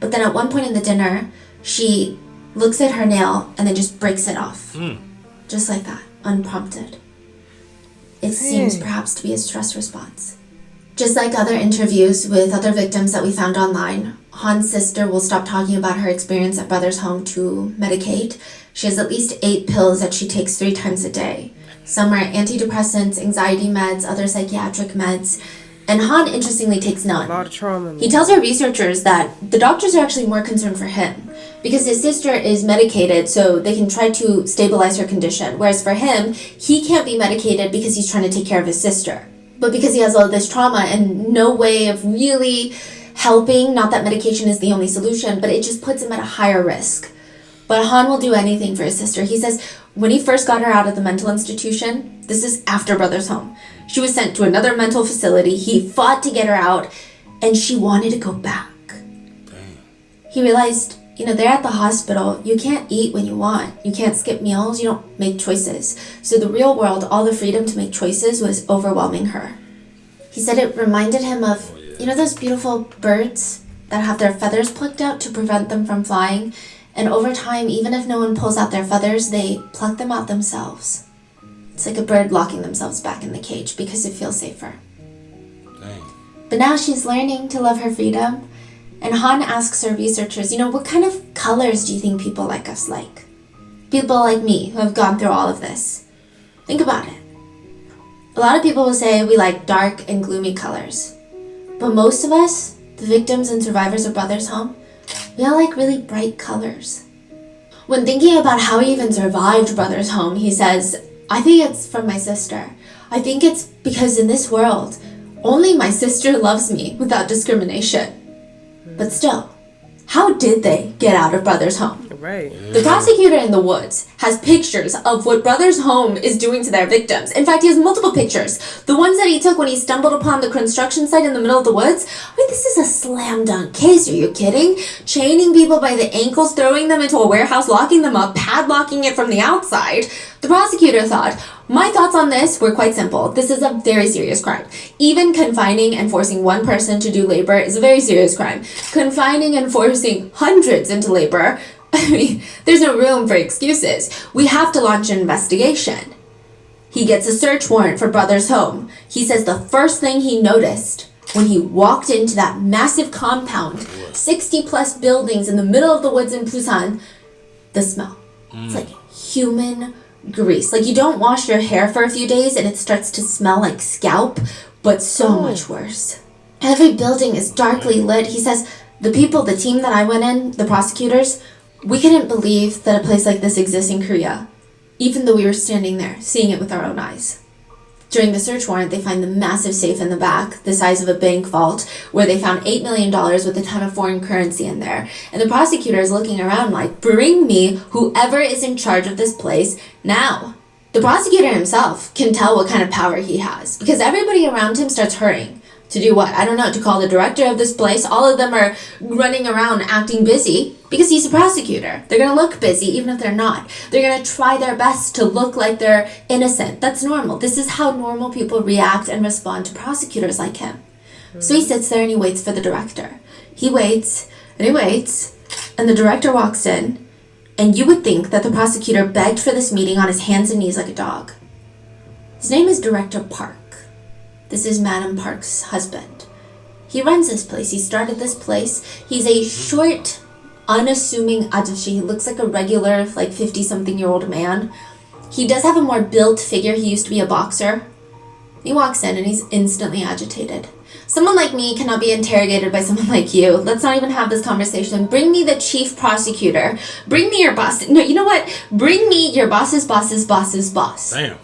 But then at one point in the dinner, she looks at her nail and then just breaks it off. Just like that, unprompted. It seems perhaps to be a stress response. Just like other interviews with other victims that we found online, Han's sister will stop talking about her experience at Brother's home to medicate. She has at least 8 pills that she takes 3 times a day. Some are antidepressants, anxiety meds, other psychiatric meds, and Han interestingly takes none. A lot of trauma. He tells our researchers that the doctors are actually more concerned for him because his sister is medicated so they can try to stabilize her condition, whereas for him, he can't be medicated because he's trying to take care of his sister. But because he has all this trauma and no way of really helping, not that medication is the only solution, but it just puts him at a higher risk. But Han will do anything for his sister. He says when he first got her out of the mental institution, this is after Brother's home, she was sent to another mental facility. He fought to get her out, and she wanted to go back. Damn. He realized, they're at the hospital. You can't eat when you want. You can't skip meals. You don't make choices. So the real world, all the freedom to make choices was overwhelming her. He said it reminded him of, those beautiful birds that have their feathers plucked out to prevent them from flying. And over time, even if no one pulls out their feathers, they pluck them out themselves. It's like a bird locking themselves back in the cage because it feels safer. Dang. But now she's learning to love her freedom. And Han asks her researchers, what kind of colors do you think people like us like? People like me who have gone through all of this. Think about it. A lot of people will say we like dark and gloomy colors. But most of us, the victims and survivors of Brother's home, we all like really bright colors. When thinking about how he even survived Brother's home, he says, I think it's from my sister. I think it's because in this world, only my sister loves me without discrimination. But still, how did they get out of Brother's home? Right. The prosecutor in the woods has pictures of what Brother's home is doing to their victims. In fact, he has multiple pictures. The ones that he took when he stumbled upon the construction site in the middle of the woods. This is a slam dunk case. Are you kidding? Chaining people by the ankles, throwing them into a warehouse, locking them up, padlocking it from the outside. The prosecutor thought, my thoughts on this were quite simple. This is a very serious crime. Even confining and forcing one person to do labor is a very serious crime. Confining and forcing hundreds into labor, there's no room for excuses. We have to launch an investigation. He gets a search warrant for Brother's home. He says the first thing he noticed when he walked into that massive compound, 60 plus buildings in the middle of the woods in Busan, the smell. It's like human grease. Like you don't wash your hair for a few days and it starts to smell like scalp, but so much worse. Every building is darkly lit. He says the team that I went in, the prosecutors, we couldn't believe that a place like this exists in Korea, even though we were standing there, seeing it with our own eyes. During the search warrant, they find the massive safe in the back, the size of a bank vault, where they found $8 million with a ton of foreign currency in there. And the prosecutor is looking around like, bring me whoever is in charge of this place now. The prosecutor himself can tell what kind of power he has, because everybody around him starts hurrying. To do what? I don't know, to call the director of this place. All of them are running around acting busy because he's a prosecutor. They're going to look busy even if they're not. They're going to try their best to look like they're innocent. That's normal. This is how normal people react and respond to prosecutors like him. So he sits there and he waits for the director. He waits and he waits, and the director walks in, and you would think that the prosecutor begged for this meeting on his hands and knees like a dog. His name is Director Park. This is Madam Park's husband. He runs this place. He started this place. He's a short, unassuming ajashi. He looks like a regular, 50-something-year-old man. He does have a more built figure. He used to be a boxer. He walks in and he's instantly agitated. Someone like me cannot be interrogated by someone like you. Let's not even have this conversation. Bring me the chief prosecutor. Bring me your boss. No, you know what? Bring me your boss's boss's boss's boss. Damn.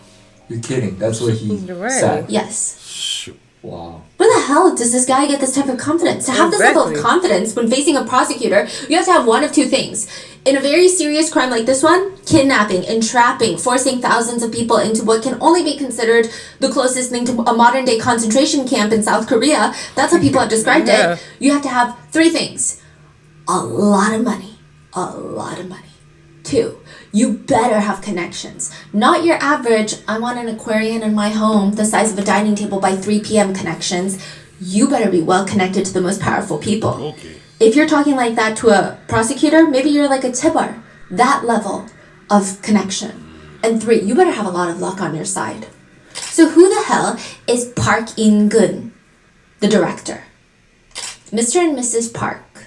You're kidding. That's what he said. Yes. Shoot. Wow. Where the hell does this guy get this type of confidence? To have this level of confidence when facing a prosecutor, you have to have one of two things. In a very serious crime like this one, kidnapping, entrapping, forcing thousands of people into what can only be considered the closest thing to a modern-day concentration camp in South Korea. That's how people have described it. You have to have three things. A lot of money. A lot of money. 2, you better have connections. Not your average, I want an aquarium in my home the size of a dining table by 3 p.m. connections. You better be well connected to the most powerful people. Okay. If you're talking like that to a prosecutor, maybe you're like a Tibar. That level of connection. And 3, you better have a lot of luck on your side. So who the hell is Park In-gun, the director? Mr. and Mrs. Park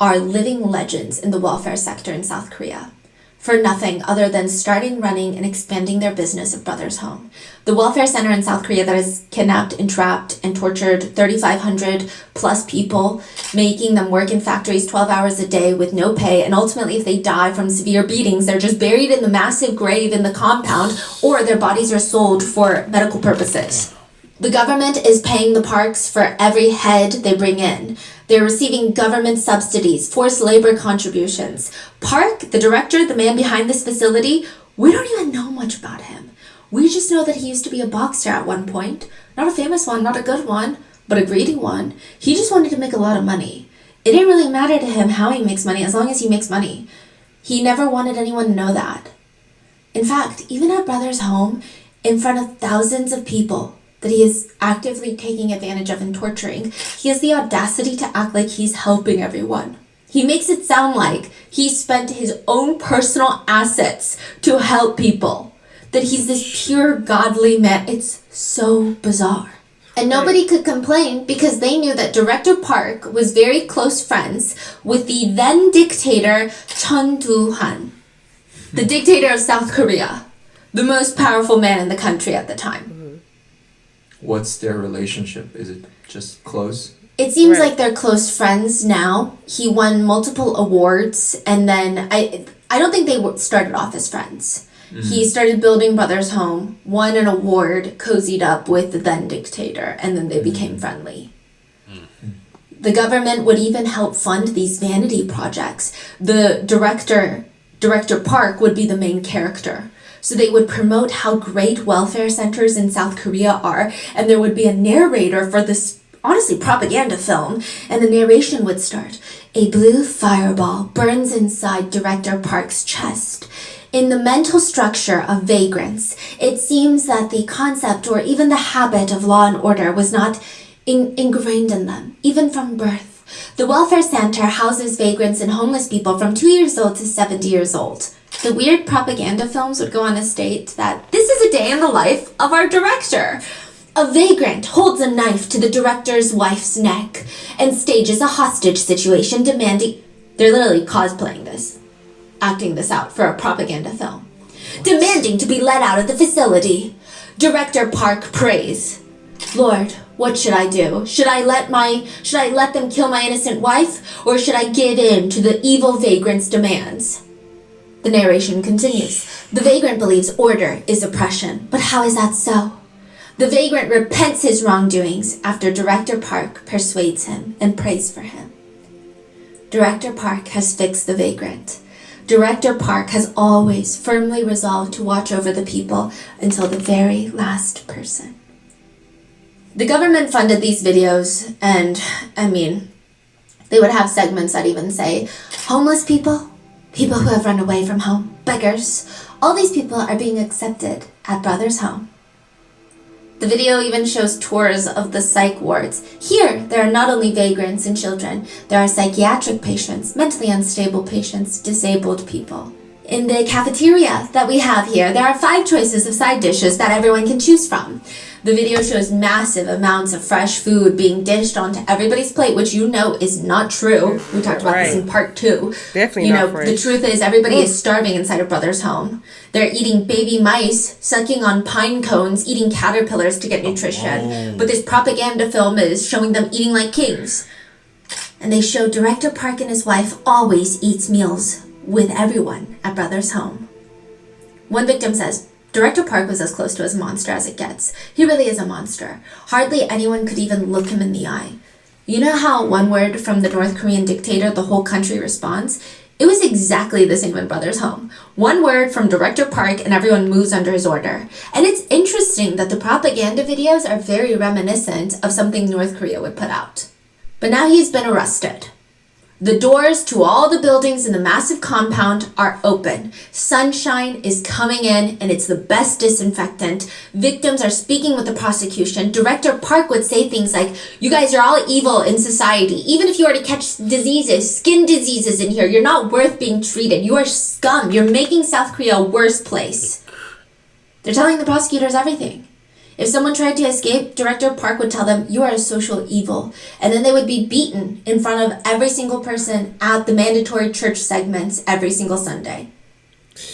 are living legends in the welfare sector in South Korea. For nothing other than starting, running, and expanding their business of Brothers Home. The welfare center in South Korea that has kidnapped, entrapped, and tortured 3,500 plus people, making them work in factories 12 hours a day with no pay, and ultimately if they die from severe beatings, they're just buried in the massive grave in the compound, or their bodies are sold for medical purposes. The government is paying the Parks for every head they bring in. They're receiving government subsidies, forced labor contributions. Park, the director, the man behind this facility, we don't even know much about him. We just know that he used to be a boxer at one point. Not a famous one, not a good one, but a greedy one. He just wanted to make a lot of money. It didn't really matter to him how he makes money, as long as he makes money. He never wanted anyone to know that. In fact, even at Brothers Home, in front of thousands of people, that he is actively taking advantage of and torturing, he has the audacity to act like he's helping everyone. He makes it sound like he spent his own personal assets to help people. That he's this pure godly man. It's so bizarre. And nobody could complain because they knew that Director Park was very close friends with the then dictator Chun Doo-han, the dictator of South Korea, the most powerful man in the country at the time. What's their relationship? Is it just close? It seems like they're close friends now. He won multiple awards, and then I don't think they started off as friends. Mm-hmm. He started building Brothers Home, won an award, cozied up with the then dictator, and then they became friendly. Mm-hmm. The government would even help fund these vanity projects. The Director Park, would be the main character. So they would promote how great welfare centers in South Korea are, and there would be a narrator for this, honestly, propaganda film, and the narration would start. A blue fireball burns inside Director Park's chest. In the mental structure of vagrants, it seems that the concept or even the habit of law and order was not ingrained in them, even from birth. The welfare center houses vagrants and homeless people from 2 years old to 70 years old. The weird propaganda films would go on to state that this is a day in the life of our director. A vagrant holds a knife to the director's wife's neck and stages a hostage situation demanding... They're literally cosplaying this, acting this out for a propaganda film. Demanding to be let out of the facility. Director Park prays, Lord, what should I do? Should I let them kill my innocent wife, or should I give in to the evil vagrant's demands? The narration continues. The vagrant believes order is oppression, but how is that so? The vagrant repents his wrongdoings after Director Park persuades him and prays for him. Director Park has fixed the vagrant. Director Park has always firmly resolved to watch over the people until the very last person. The government funded these videos, and, they would have segments that even say, homeless people, people who have run away from home, beggars, all these people are being accepted at Brothers Home. The video even shows tours of the psych wards. Here, there are not only vagrants and children, there are psychiatric patients, mentally unstable patients, disabled people. In the cafeteria that we have here, there are 5 choices of side dishes that everyone can choose from. The video shows massive amounts of fresh food being dished onto everybody's plate, which you know is not true. We talked about this in part 2. Definitely not fresh. The truth is everybody is starving inside a brother's home. They're eating baby mice, sucking on pine cones, eating caterpillars to get nutrition. But this propaganda film is showing them eating like kings. And they show Director Park and his wife always eats meals with everyone at brother's home. One victim says, Director Park was as close to a monster as it gets. He really is a monster. Hardly anyone could even look him in the eye. You know how one word from the North Korean dictator, the whole country responds? It was exactly the same in Brother's home. One word from Director Park and everyone moves under his order. And it's interesting that the propaganda videos are very reminiscent of something North Korea would put out. But now he's been arrested. The doors to all the buildings in the massive compound are open. Sunshine is coming in and it's the best disinfectant. Victims are speaking with the prosecution. Director Park would say things like, you guys are all evil in society. Even if you were to catch diseases, skin diseases in here, you're not worth being treated. You are scum. You're making South Korea a worse place. They're telling the prosecutors everything. If someone tried to escape, Director Park would tell them, you are a social evil. And then they would be beaten in front of every single person at the mandatory church segments every single Sunday.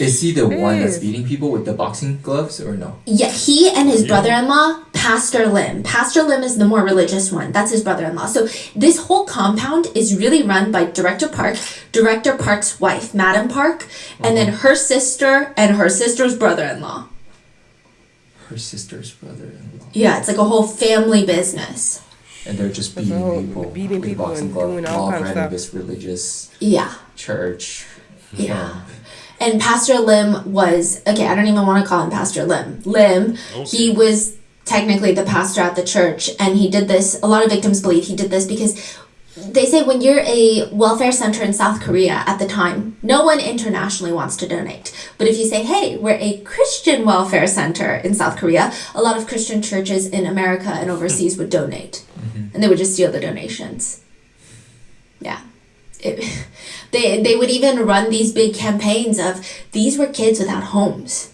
Is he the one that's beating people with the boxing gloves or no? Yeah, he and his brother-in-law, Pastor Lim. Pastor Lim is the more religious one. That's his brother-in-law. So this whole compound is really run by Director Park, Director Park's wife, Madam Park, and then her sister and her sister's brother-in-law. Her sister's brother-in-law. Yeah, it's like a whole family business. And they're just beating people. Beating with people boxing and gloves, doing all kinds of stuff. This religious church. Yeah. And Pastor Lim was, okay, I don't even want to call him Pastor Lim. He was technically the pastor at the church, and he did this, a lot of victims believe he did this because they say when you're a welfare center in South Korea at the time, no one internationally wants to donate. But if you say, hey, we're a Christian welfare center in South Korea, a lot of Christian churches in America and overseas would donate. And they would just steal the donations. Yeah. They would even run these big campaigns of, these were kids without homes.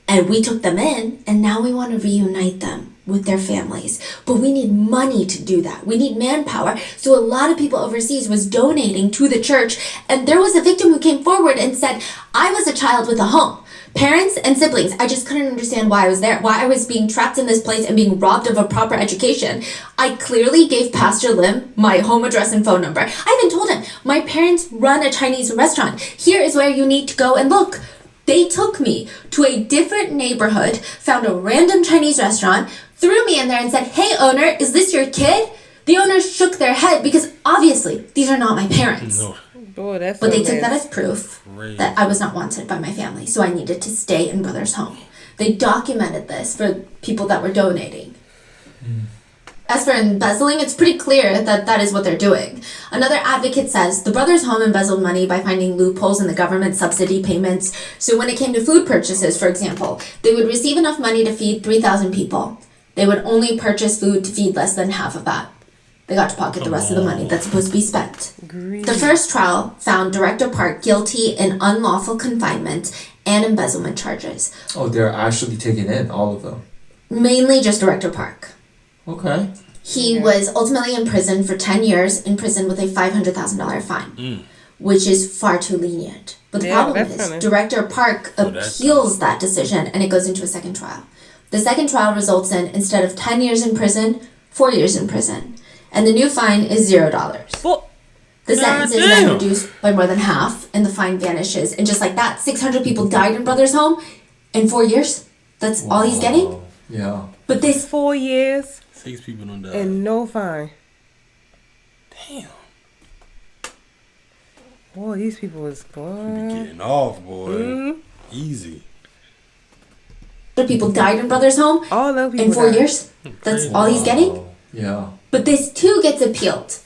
And we took them in, and now we want to reunite them with their families. But we need money to do that. We need manpower. So a lot of people overseas was donating to the church. And there was a victim who came forward and said, I was a child with a home. Parents and siblings. I just couldn't understand why I was there, why I was being trapped in this place and being robbed of a proper education. I clearly gave Pastor Lim my home address and phone number. I even told him, my parents run a Chinese restaurant. Here is where you need to go and look. They took me to a different neighborhood, found a random Chinese restaurant, threw me in there and said, hey owner, is this your kid? The owners shook their head because obviously these are not my parents. No. Boy, that's but they took that as proof that I was not wanted by my family, so I needed to stay in brother's home. They documented this for people that were donating. As for embezzling, it's pretty clear that that is what they're doing. Another advocate says the brothers' home embezzled money by finding loopholes in the government subsidy payments. So when it came to food purchases, for example, they would receive enough money to feed 3,000 people. They would only purchase food to feed less than half of that. They got to pocket the rest of the money that's supposed to be spent. The first trial found Director Park guilty in unlawful confinement and embezzlement charges. Oh, they're actually taking in all of them? Mainly just Director Park. Okay. He was ultimately imprisoned for 10 years, in prison with a $500,000 fine, which is far too lenient. But the problem is, Director Park appeals that decision and it goes into a second trial. The second trial results in, instead of 10 years in prison, 4 years in prison. And the new fine is $0. The sentence is then reduced by more than half, and the fine vanishes. And just like that, 600 people died in Brother's home in 4 years. That's all he's getting? Yeah. But this 4 years 6 people don't die and no fine. Damn. Boy, these people is going. Be getting off, boy. Easy. People died in Brother's home all those people in 4 died. years. That's all he's getting? Yeah. But this too gets appealed.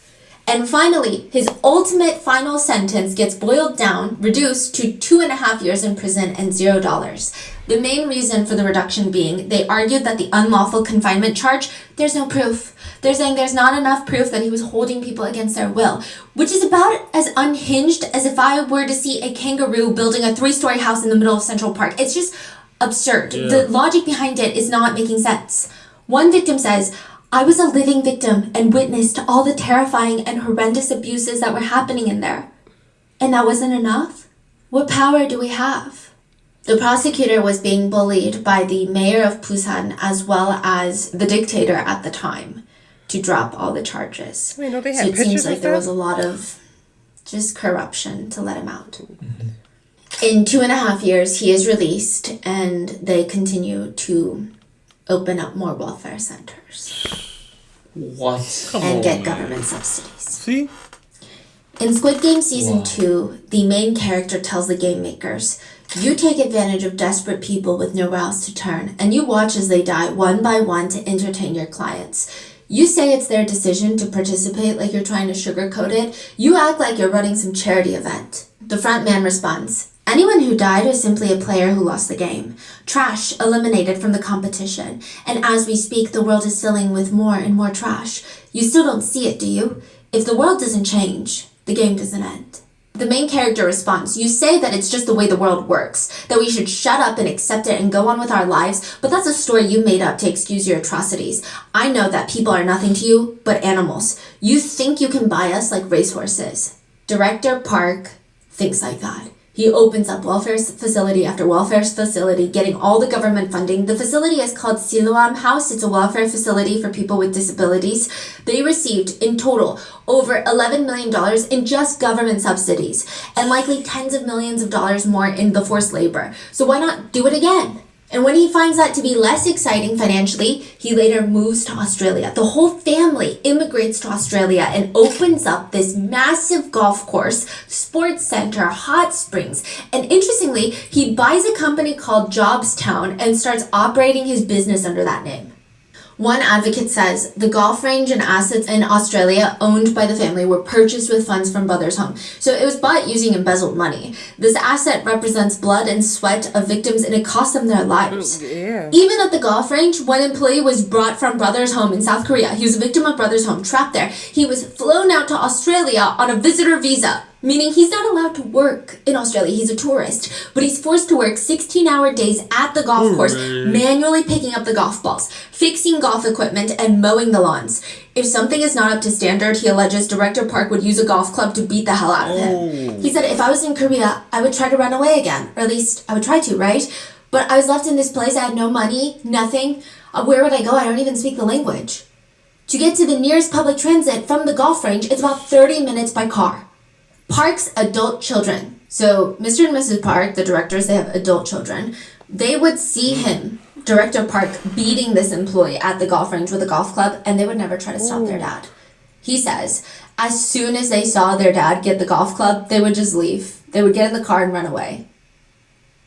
And finally, his ultimate final sentence gets boiled down, reduced to 2.5 years in prison and $0. The main reason for the reduction being they argued that the unlawful confinement charge, there's no proof. They're saying there's not enough proof that he was holding people against their will, which is about as unhinged as if I were to see a kangaroo building a 3-story house in the middle of Central Park. It's just absurd. Yeah. The logic behind it is not making sense. One victim says, I was a living victim and witness to all the terrifying and horrendous abuses that were happening in there. And that wasn't enough? What power do we have? The prosecutor was being bullied by the mayor of Busan as well as the dictator at the time to drop all the charges. Wait, no, they so had it seems like there that? was a lot of just corruption to let him out. Mm-hmm. In 2.5 years, he is released and they continue to open up more welfare centers. What? And get government subsidies. See? In Squid Game Season 2, the main character tells the game makers, you take advantage of desperate people with nowhere else to turn, and you watch as they die one by one to entertain your clients. You say it's their decision to participate like you're trying to sugarcoat it. You act like you're running some charity event. The front man responds, anyone who died was simply a player who lost the game. Trash eliminated from the competition. And as we speak, the world is filling with more and more trash. You still don't see it, do you? If the world doesn't change, the game doesn't end. The main character responds, you say that it's just the way the world works, that we should shut up and accept it and go on with our lives, but that's a story you made up to excuse your atrocities. I know that people are nothing to you but animals. You think you can buy us like racehorses. Director Park thinks like that. He opens up welfare facility after welfare facility, getting all the government funding. The facility is called Siloam House. It's a welfare facility for people with disabilities. They received, in total, over $11 million in just government subsidies, and likely tens of millions of dollars more in the forced labor. So why not do it again? And when he finds that to be less exciting financially, he later moves to Australia. The whole family immigrates to Australia and opens up this massive golf course, sports center, hot springs. And interestingly, he buys a company called Jobstown and starts operating his business under that name. One advocate says the golf range and assets in Australia owned by the family were purchased with funds from Brothers Home. So it was bought using embezzled money. This asset represents blood and sweat of victims and it cost them their lives. Yeah. Even at the golf range, one employee was brought from Brothers Home in South Korea. He was a victim of Brothers Home, trapped there. He was flown out to Australia on a visitor visa, meaning he's not allowed to work in Australia. He's a tourist, but he's forced to work 16-hour days at the golf course, manually picking up the golf balls, fixing golf equipment, and mowing the lawns. If something is not up to standard, he alleges Director Park would use a golf club to beat the hell out of him. He said, if I was in Korea, I would try to run away again, or at least I would try to, right? But I was left in this place, I had no money, nothing. Where would I go? I don't even speak the language. To get to the nearest public transit from the golf range, it's about 30 minutes by car. Park's adult children. So Mr. and Mrs. Park, the directors, they have adult children. They would see him, Director Park, beating this employee at the golf range with a golf club, and they would never try to stop their dad. He says, as soon as they saw their dad get the golf club, they would just leave. They would get in the car and run away.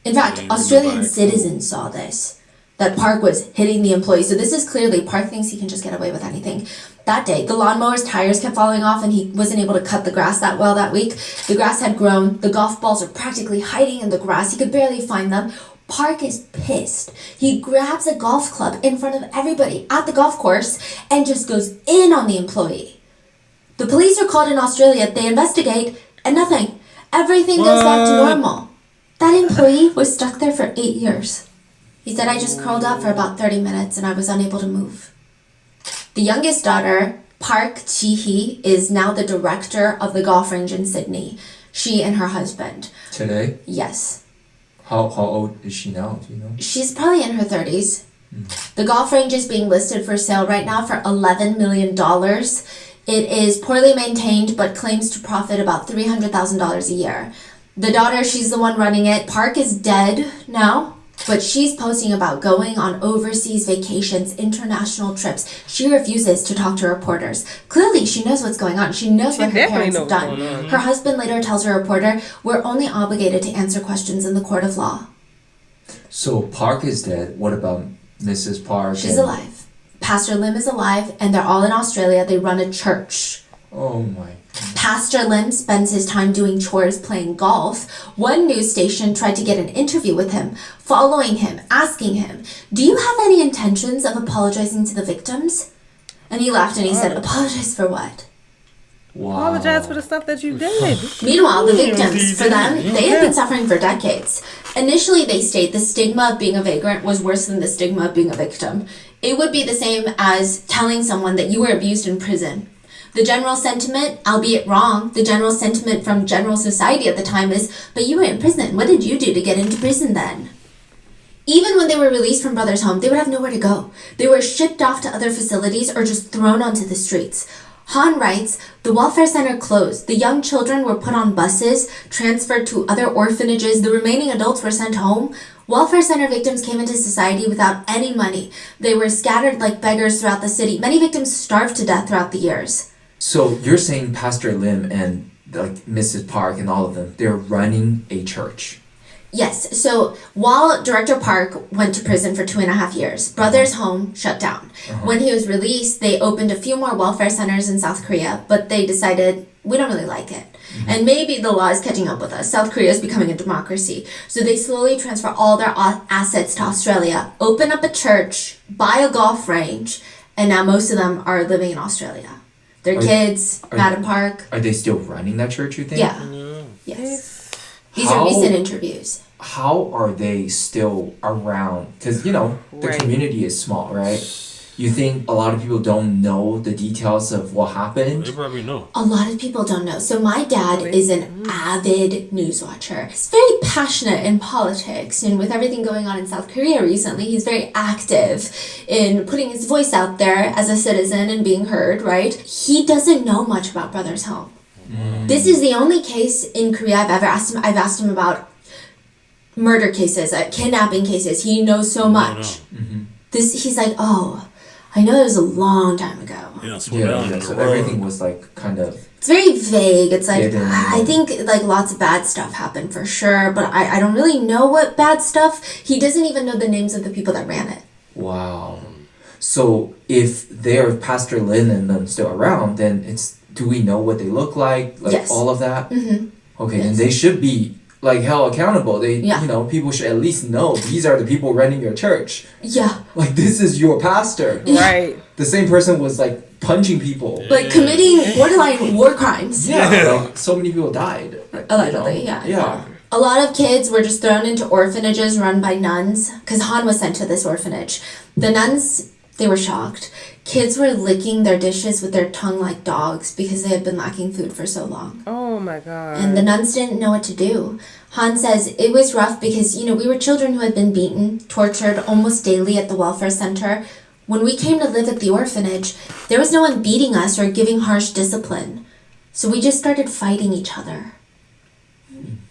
In fact, Australian citizens saw this, that Park was hitting the employee. So this is clearly, Park thinks he can just get away with anything. That day, the lawnmower's tires kept falling off and he wasn't able to cut the grass that well that week. The grass had grown. The golf balls are practically hiding in the grass. He could barely find them. Park is pissed. He grabs a golf club in front of everybody at the golf course and just goes in on the employee. The police are called in Australia. They investigate and nothing. Everything goes back to normal. That employee was stuck there for 8 years. He said, I just curled up for about 30 minutes and I was unable to move. The youngest daughter, Park Chi-hee, is now the director of the golf range in Sydney. She and her husband. Today? Yes. How old is she now? Do you know? She's probably in her 30s. The golf range is being listed for sale right now for $11 million. It is poorly maintained but claims to profit about $300,000 a year. The daughter, she's the one running it. Park is dead now. But she's posting about going on overseas vacations, international trips. She refuses to talk to reporters. Clearly, she knows what's going on. She knows what her parents have done. Her husband later tells her reporter, we're only obligated to answer questions in the court of law. So Park is dead. What about Mrs. Park? She's alive. Pastor Lim is alive, and they're all in Australia. They run a church Oh my. Pastor Lim spends his time doing chores, playing golf. One news station tried to get an interview with him, following him, asking him, "Do you have any intentions of apologizing to the victims?" And he laughed and he said, "Apologize for what?" Wow. Apologize for the stuff that you did. Meanwhile, the victims, for them, they had been suffering for decades. Initially, they state the stigma of being a vagrant was worse than the stigma of being a victim. It would be the same as telling someone that you were abused in prison. The general sentiment, albeit wrong, the general sentiment from general society at the time is, "But you were in prison. What did you do to get into prison then?" Even when they were released from Brothers' Home, they would have nowhere to go. They were shipped off to other facilities or just thrown onto the streets. Han writes, "The welfare center closed. The young children were put on buses, transferred to other orphanages. The remaining adults were sent home. Welfare center victims came into society without any money. They were scattered like beggars throughout the city. Many victims starved to death throughout the years." So you're saying Pastor Lim and like Mrs. Park and all of them, they're running a church. Yes, so while Director Park went to prison for 2.5 years, Brothers' Home shut down. When he was released, they opened a few more welfare centers in South Korea, but they decided, we don't really like it. And maybe the law is catching up with us. South Korea is becoming a democracy. So they slowly transfer all their assets to Australia, open up a church, buy a golf range, and now most of them are living in Australia. Their kids, Madam Park. Are they still running that church, you think? Yeah. Yes. These are recent interviews. How are they still around? Because, you know, the Right. community is small, right? You think a lot of people don't know the details of what happened? They probably know. A lot of people don't know. So my dad is an avid news watcher. He's very passionate in politics, and with everything going on in South Korea recently, he's very active in putting his voice out there as a citizen and being heard, right? He doesn't know much about Brothers' Home. This is the only case in Korea I've ever asked him. I've asked him about murder cases, kidnapping cases. He knows so much. He's like, "Oh, I know it was a long time ago." Yeah, So everything was like kind of. It's very vague. It's like, Yeah, I think like lots of bad stuff happened for sure, but I don't really know what bad stuff. He doesn't even know the names of the people that ran it. Wow. So if they're Pastor Lin and them still around, then do we know what they look like? Like Yes. all of that? Okay, then Yes. they should be like held accountable. Yeah. People should at least know these are the people running your church. Yeah. Like this is your pastor. Right. The same person was like punching people. Like committing borderline war crimes. Yeah. Like, so many people died. Allegedly, yeah. Yeah. A lot of kids were just thrown into orphanages run by nuns, because Han was sent to this orphanage. The nuns, they were shocked. Kids were licking their dishes with their tongue like dogs because they had been lacking food for so long. Oh my God. And the nuns didn't know what to do. Han says it was rough because, we were children who had been beaten, tortured almost daily at the welfare center. When we came to live at the orphanage, there was no one beating us or giving harsh discipline. So we just started fighting each other.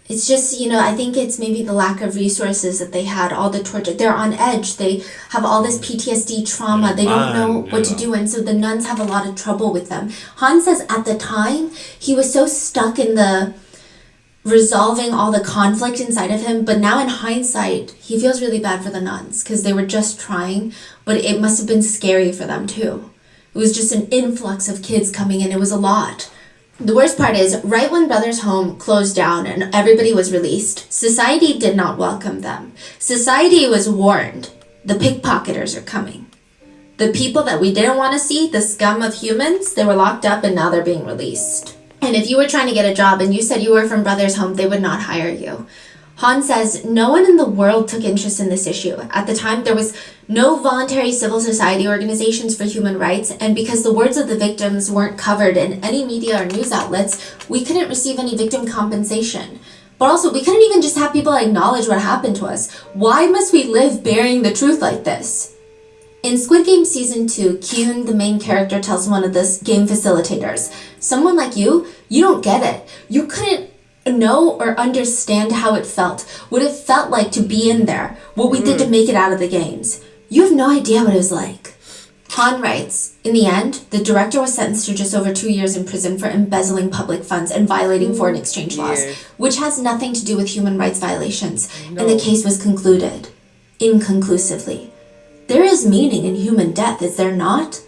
It's just, I think it's maybe the lack of resources that they had, all the torture. They're on edge. They have all this PTSD trauma. They don't know what to do. And so the nuns have a lot of trouble with them. Han says at the time, he was so stuck in the resolving all the conflict inside of him. But now in hindsight, he feels really bad for the nuns because they were just trying. But it must have been scary for them too. It was just an influx of kids coming in. It was a lot. The worst part is, right when Brothers' Home closed down and everybody was released, society did not welcome them. Society was warned, the pickpocketers are coming. The people that we didn't want to see, the scum of humans, they were locked up and now they're being released. And if you were trying to get a job and you said you were from Brothers' Home, they would not hire you. Han says no one in the world took interest in this issue. At the time, there was no voluntary civil society organizations for human rights, and because the words of the victims weren't covered in any media or news outlets, we couldn't receive any victim compensation. But also, we couldn't even just have people acknowledge what happened to us. Why must we live burying the truth like this? In Squid Game Season 2, Kyun, the main character, tells one of the game facilitators, "Someone like you don't get it. You couldn't know or understand how it felt, what it felt like to be in there, what we did to make it out of the games. You have no idea what it was like." Han writes, in the end, the director was sentenced to just over 2 years in prison for embezzling public funds and violating foreign exchange laws, which has nothing to do with human rights violations, and the case was concluded inconclusively. There is meaning in human death, is there not?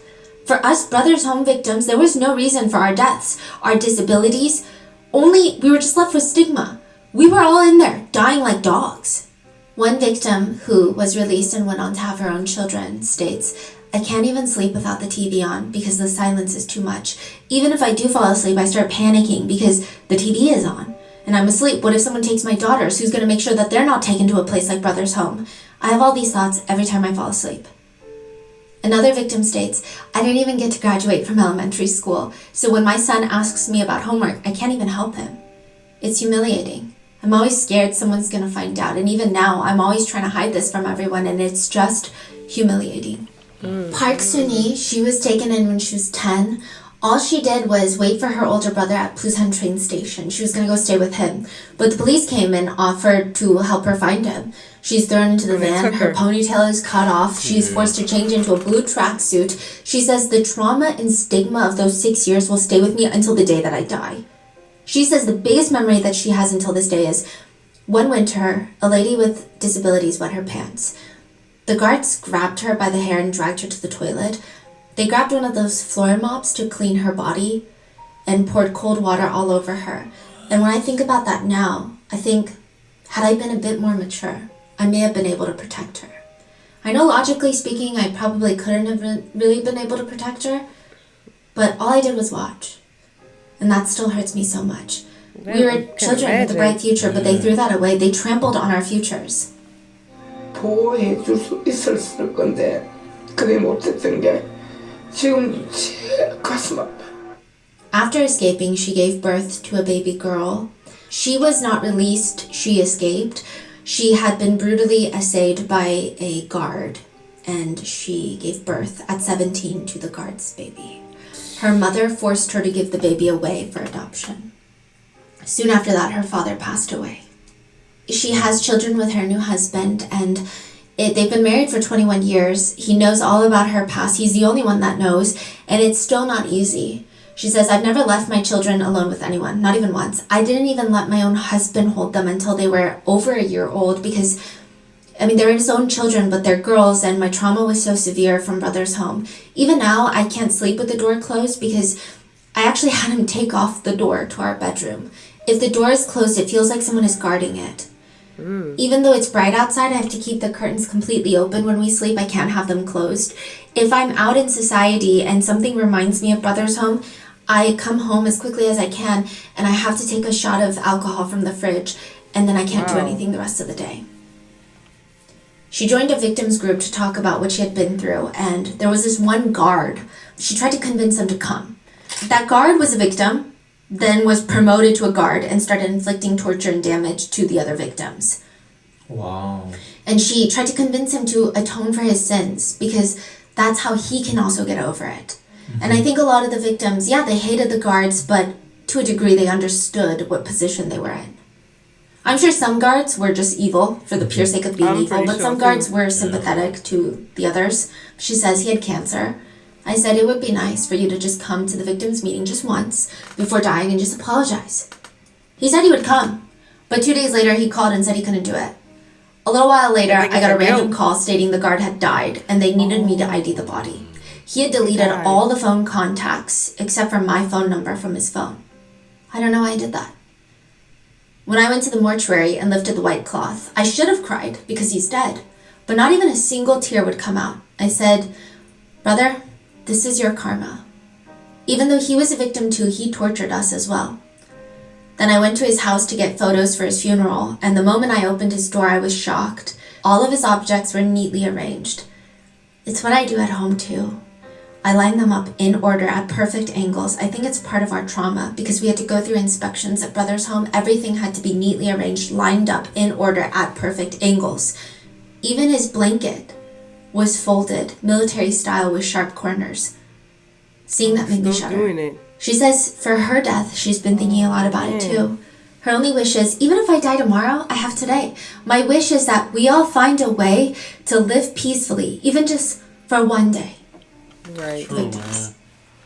For us Brothers Home victims, there was no reason for our deaths, our disabilities. Only we were just left with stigma. We were all in there, dying like dogs. One victim who was released and went on to have her own children states, I can't even sleep without the TV on because the silence is too much. Even if I do fall asleep, I start panicking because the TV is on. And I'm asleep. What if someone takes my daughters? Who's going to make sure that they're not taken to a place like Brothers Home? I have all these thoughts every time I fall asleep. Another victim states, I didn't even get to graduate from elementary school, so when my son asks me about homework, I can't even help him. It's humiliating. I'm always scared someone's going to find out, and even now, I'm always trying to hide this from everyone, and it's just humiliating. Park Soon-hee, she was taken in when she was 10. All she did was wait for her older brother at Busan train station. She was going to go stay with him, but the police came and offered to help her find him. She's thrown into the van, her ponytail is cut off, she's forced to change into a blue tracksuit. She says the trauma and stigma of those 6 years will stay with me until the day that I die. She says the biggest memory that she has until this day is, one winter, a lady with disabilities wet her pants. The guards grabbed her by the hair and dragged her to the toilet. They grabbed one of those floor mops to clean her body and poured cold water all over her. And when I think about that now, I think, had I been a bit more mature, I may have been able to protect her. I know logically speaking, I probably couldn't have really been able to protect her, but all I did was watch. And that still hurts me so much. We were children with a bright future, but they threw that away. They trampled on our futures. 보호해줄 수 있었을 건데 그게 못했던 게 지금 제일 가슴 아파. After escaping, she gave birth to a baby girl. She was not released, she escaped. She had been brutally assaied by a guard, and she gave birth at 17 to the guard's baby. Her mother forced her to give the baby away for adoption. Soon after that, her father passed away. She has children with her new husband, and they've been married for 21 years. He knows all about her past. He's the only one that knows, and it's still not easy. She says, I've never left my children alone with anyone, not even once. I didn't even let my own husband hold them until they were over a year old because, they're his own children, but they're girls, and my trauma was so severe from Brothers Home. Even now, I can't sleep with the door closed because I actually had him take off the door to our bedroom. If the door is closed, it feels like someone is guarding it. Even though it's bright outside, I have to keep the curtains completely open when we sleep. I can't have them closed. If I'm out in society and something reminds me of Brothers Home, I come home as quickly as I can, and I have to take a shot of alcohol from the fridge, and then I can't do anything the rest of the day. She joined a victims group to talk about what she had been through, and there was this one guard. She tried to convince him to come. That guard was a victim, then was promoted to a guard and started inflicting torture and damage to the other victims. Wow. And she tried to convince him to atone for his sins because that's how he can also get over it. And I think a lot of the victims, they hated the guards, but to a degree they understood what position they were in. I'm sure some guards were just evil for the pure sake of being evil, but some guards were sympathetic to the others. She says he had cancer. I said it would be nice for you to just come to the victims meeting just once before dying and just apologize. He said he would come, but 2 days later he called and said he couldn't do it. A little while later, I got a random call stating the guard had died and they needed me to ID the body. He had deleted all the phone contacts except for my phone number from his phone. I don't know why I did that. When I went to the mortuary and lifted the white cloth, I should have cried because he's dead, but not even a single tear would come out. I said, "Brother, this is your karma." Even though he was a victim too, he tortured us as well. Then I went to his house to get photos for his funeral, and the moment I opened his door, I was shocked. All of his objects were neatly arranged. It's what I do at home too. I line them up in order at perfect angles. I think it's part of our trauma because we had to go through inspections at Brothers Home. Everything had to be neatly arranged, lined up in order at perfect angles. Even his blanket was folded, military style with sharp corners. Seeing that made me shudder. She says for her death, she's been thinking a lot about it too. Her only wish is, even if I die tomorrow, I have today. My wish is that we all find a way to live peacefully, even just for one day. Right. Victims.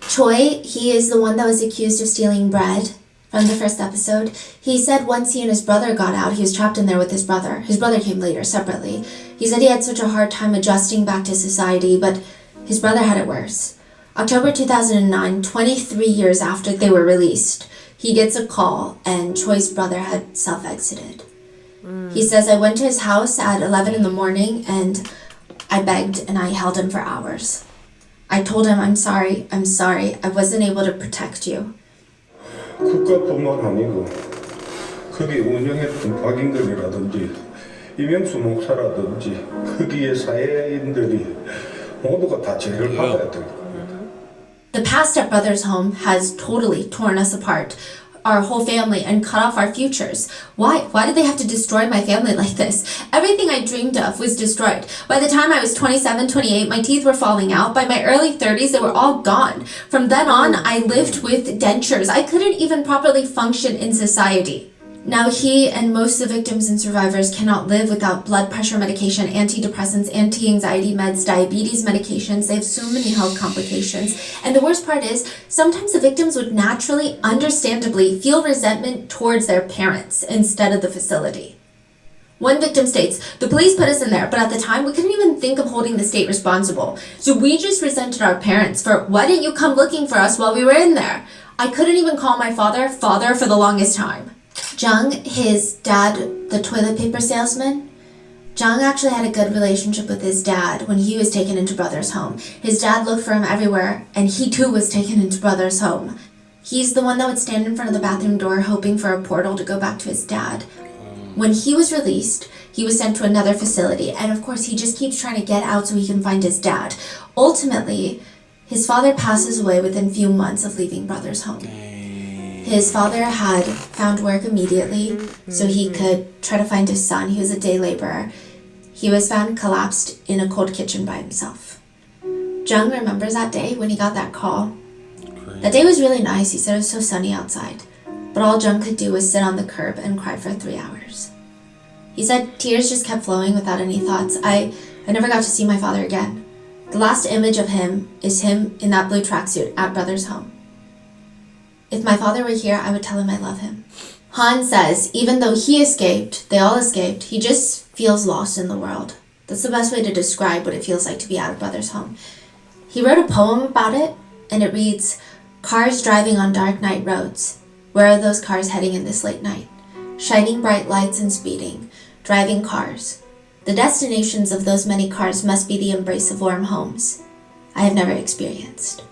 Choi, he is the one that was accused of stealing bread from the first episode. He said once he and his brother got out, he was trapped in there with his brother. His brother came later, separately. He said he had such a hard time adjusting back to society, but his brother had it worse. October 2009, 23 years after they were released, he gets a call and Choi's brother had self-exited. He says, I went to his house at 11 in the morning and I begged and I held him for hours. I told him, I'm sorry, I wasn't able to protect you. 국가뿐만 아니고 거기 운영했던 박인근이라든지 이명수 목사라든지 거기에 사회인들이 모두가 다 죄를 받아야 될 겁니다. The past stepbrother's home has totally torn us apart, our whole family, and cut off our futures. Why? Why did they have to destroy my family like this? Everything I dreamed of was destroyed. By the time I was 27, 28, my teeth were falling out. By my early 30s, they were all gone. From then on, I lived with dentures. I couldn't even properly function in society. Now he and most of the victims and survivors cannot live without blood pressure medication, antidepressants, anti-anxiety meds, diabetes medications. They have so many health complications. And the worst part is, sometimes the victims would naturally, understandably, feel resentment towards their parents instead of the facility. One victim states, the police put us in there, but at the time we couldn't even think of holding the state responsible. So we just resented our parents for, why didn't you come looking for us while we were in there? I couldn't even call my father for the longest time. Jung, his dad, the toilet paper salesman, Jung actually had a good relationship with his dad when he was taken into Brother's home. His dad looked for him everywhere, and he too was taken into Brother's home. He's the one that would stand in front of the bathroom door hoping for a portal to go back to his dad. When he was released, he was sent to another facility, and of course he just keeps trying to get out so he can find his dad. Ultimately, his father passes away within few months of leaving Brother's home. His father had found work immediately so he could try to find his son. He was a day laborer. He was found collapsed in a cold kitchen by himself. Jung remembers that day when he got that call. That day was really nice. He said it was so sunny outside. But all Jung could do was sit on the curb and cry for 3 hours. He said tears just kept flowing without any thoughts. I never got to see my father again. The last image of him is him in that blue tracksuit at Brother's home. If my father were here, I would tell him I love him. Han says, even though he escaped, they all escaped, he just feels lost in the world. That's the best way to describe what it feels like to be out of Brother's home. He wrote a poem about it, and it reads, cars driving on dark night roads. Where are those cars heading in this late night? Shining bright lights and speeding, driving cars. The destinations of those many cars must be the embrace of warm homes I have never experienced.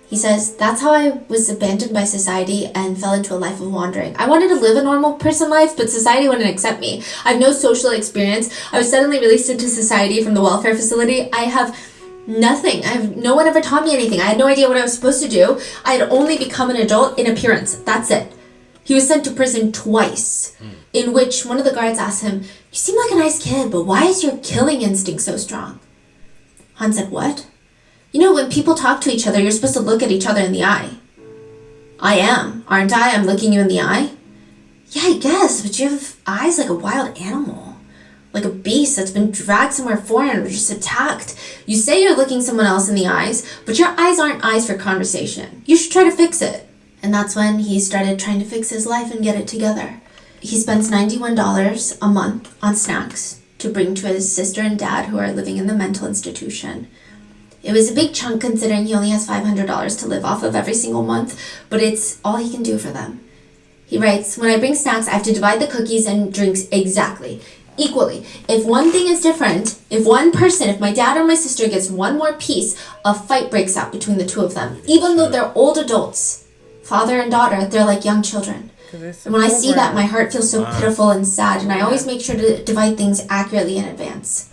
He says, that's how I was abandoned by society and fell into a life of wandering. I wanted to live a normal person life, but society wouldn't accept me. I have no social experience. I was suddenly released into society from the welfare facility. I have nothing. No one ever taught me anything. I had no idea what I was supposed to do. I had only become an adult in appearance. That's it. He was sent to prison twice, in which one of the guards asked him, you seem like a nice kid, but why is your killing instinct so strong? Han said, what? You know, when people talk to each other, you're supposed to look at each other in the eye. I am, aren't I? I'm looking you in the eye. Yeah, I guess, but you have eyes like a wild animal. Like a beast that's been dragged somewhere foreign or just attacked. You say you're looking someone else in the eyes, but your eyes aren't eyes for conversation. You should try to fix it. And that's when he started trying to fix his life and get it together. He spends $91 a month on snacks to bring to his sister and dad who are living in the mental institution. It was a big chunk considering he only has $500 to live off of every single month, but it's all he can do for them. He writes, when I bring snacks, I have to divide the cookies and drinks exactly, equally. If one thing is different, if my dad or my sister gets one more piece, a fight breaks out between the two of them, even though they're old adults. Father and daughter, they're like young children. And when I see that, my heart feels so pitiful and sad, and I always make sure to divide things accurately in advance.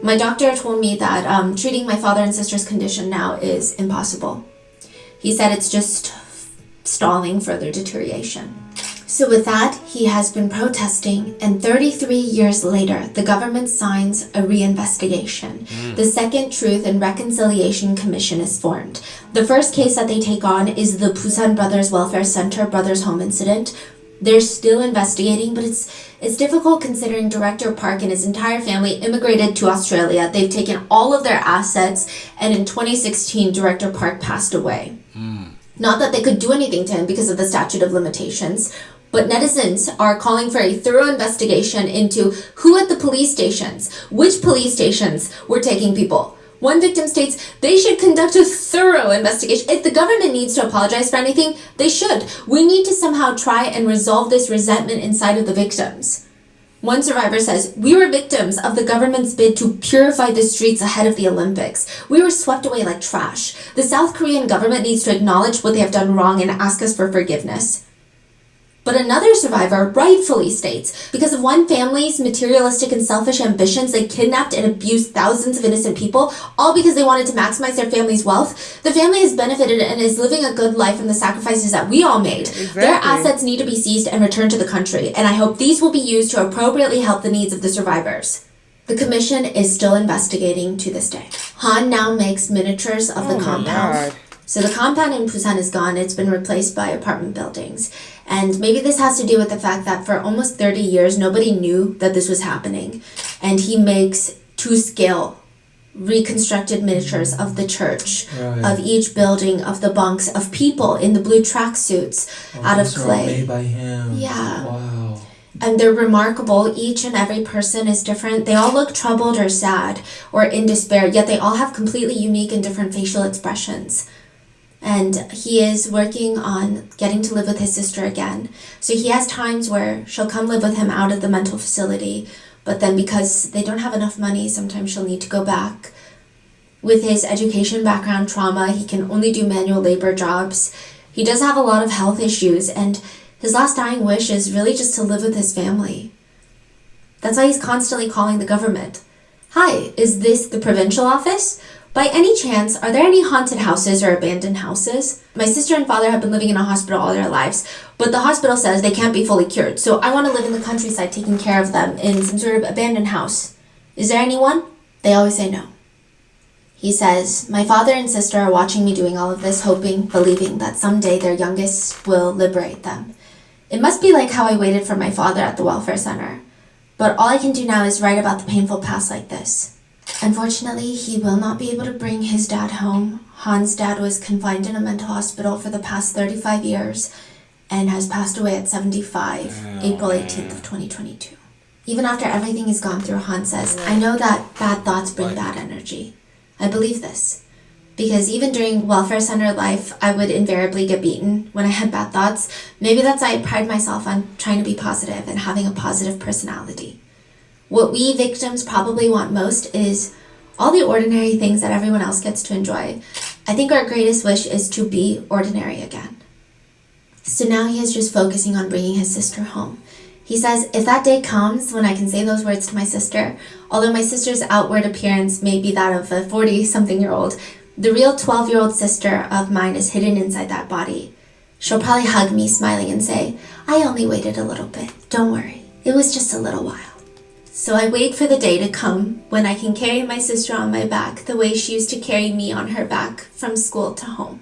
My doctor told me that treating my father and sister's condition now is impossible. He said it's just stalling further deterioration. So with that, he has been protesting, and 33 years later, the government signs a reinvestigation. The Second Truth and Reconciliation Commission is formed. The first case that they take on is the Busan Brothers Welfare Center Brothers Home incident. They're still investigating, but it's difficult considering Director Park and his entire family immigrated to Australia. They've taken all of their assets, and in 2016, Director Park passed away. Not that they could do anything to him because of the statute of limitations, but netizens are calling for a thorough investigation into who at the police stations, which police stations were taking people. One victim states they should conduct a thorough investigation. If the government needs to apologize for anything, they should. We need to somehow try and resolve this resentment inside of the victims. One survivor says, we were victims of the government's bid to purify the streets ahead of the Olympics. We were swept away like trash. The South Korean government needs to acknowledge what they have done wrong and ask us for forgiveness. But another survivor rightfully states, because of one family's materialistic and selfish ambitions, they kidnapped and abused thousands of innocent people, all because they wanted to maximize their family's wealth. The family has benefited and is living a good life from the sacrifices that we all made. Exactly. Their assets need to be seized and returned to the country, and I hope these will be used to appropriately help the needs of the survivors. The commission is still investigating to this day. Han now makes miniatures of the compound. So the compound in Busan is gone. It's been replaced by apartment buildings. And maybe this has to do with the fact that for almost 30 years, nobody knew that this was happening. And he makes to-scale reconstructed miniatures of the church, of each building, of the bunks, of people in the blue tracksuits out of clay. Made by him. Yeah. Wow. And they're remarkable. Each and every person is different. They all look troubled or sad or in despair, yet they all have completely unique and different facial expressions. And he is working on getting to live with his sister again. So he has times where she'll come live with him out of the mental facility, but then because they don't have enough money, sometimes she'll need to go back. With his education background trauma, he can only do manual labor jobs. He does have a lot of health issues, and his last dying wish is really just to live with his family. That's why he's constantly calling the government. Hi, is this the provincial office? By any chance, are there any haunted houses or abandoned houses? My sister and father have been living in a hospital all their lives, but the hospital says they can't be fully cured, so I want to live in the countryside taking care of them in some sort of abandoned house. Is there anyone? They always say no. He says, my father and sister are watching me doing all of this, hoping, believing that someday their youngest will liberate them. It must be like how I waited for my father at the welfare center. But all I can do now is write about the painful past like this. Unfortunately, he will not be able to bring his dad home. Han's dad was confined in a mental hospital for the past 35 years and has passed away at 75, April 18th of 2022. Even after everything he's gone through, Han says, I know that bad thoughts bring bad energy. I believe this. Because even during welfare center life, I would invariably get beaten when I had bad thoughts. Maybe that's why I pride myself on trying to be positive and having a positive personality. What we victims probably want most is all the ordinary things that everyone else gets to enjoy. I think our greatest wish is to be ordinary again. So now he is just focusing on bringing his sister home. He says, if that day comes when I can say those words to my sister, although my sister's outward appearance may be that of a 40-something-year-old, the real 12-year-old sister of mine is hidden inside that body. She'll probably hug me, smiling, and say, I only waited a little bit. Don't worry. It was just a little while. So I wait for the day to come when I can carry my sister on my back the way she used to carry me on her back from school to home.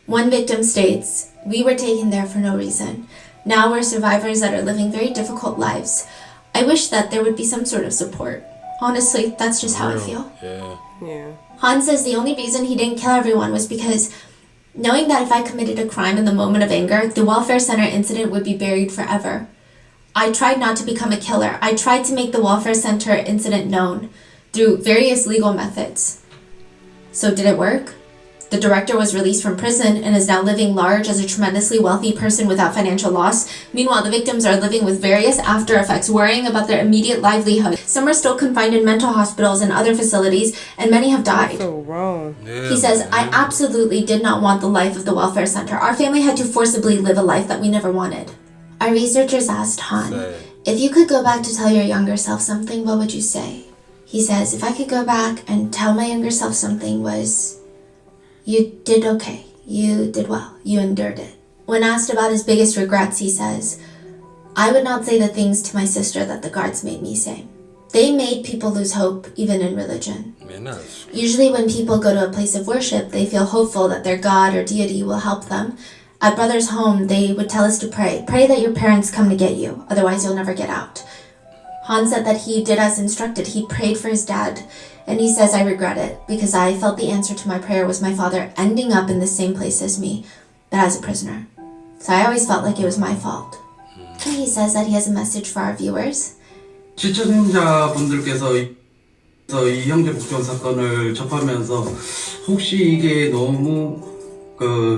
One victim states, we were taken there for no reason. Now we're survivors that are living very difficult lives. I wish that there would be some sort of support. Honestly, that's just how I feel. Yeah. Han says the only reason he didn't kill everyone was because knowing that if I committed a crime in the moment of anger, the welfare center incident would be buried forever. I tried not to become a killer. I tried to make the welfare center incident known through various legal methods. So did it work? The director was released from prison and is now living large as a tremendously wealthy person without financial loss. Meanwhile, the victims are living with various after effects, worrying about their immediate livelihood. Some are still confined in mental hospitals and other facilities, and many have died. So wrong. He says, I absolutely did not want the life of the welfare center. Our family had to forcibly live a life that we never wanted. Our researchers asked Han, if you could go back to tell your younger self something, what would you say? He says, if I could go back and tell my younger self something was, you did okay. You did well. You endured it. When asked about his biggest regrets, he says, I would not say the things to my sister that the guards made me say. They made people lose hope, even in religion. Usually when people go to a place of worship, they feel hopeful that their God or deity will help them. At Brother's home, they would tell us to pray. Pray that your parents come to get you, otherwise you'll never get out. Han said that he did as instructed. He prayed for his dad. And he says, I regret it, because I felt the answer to my prayer was my father ending up in the same place as me, but as a prisoner. So I always felt like it was my fault. And he says that he has a message for our viewers. 시청자분들께서 이 형제 복종 사건을 접하면서 혹시 이게 너무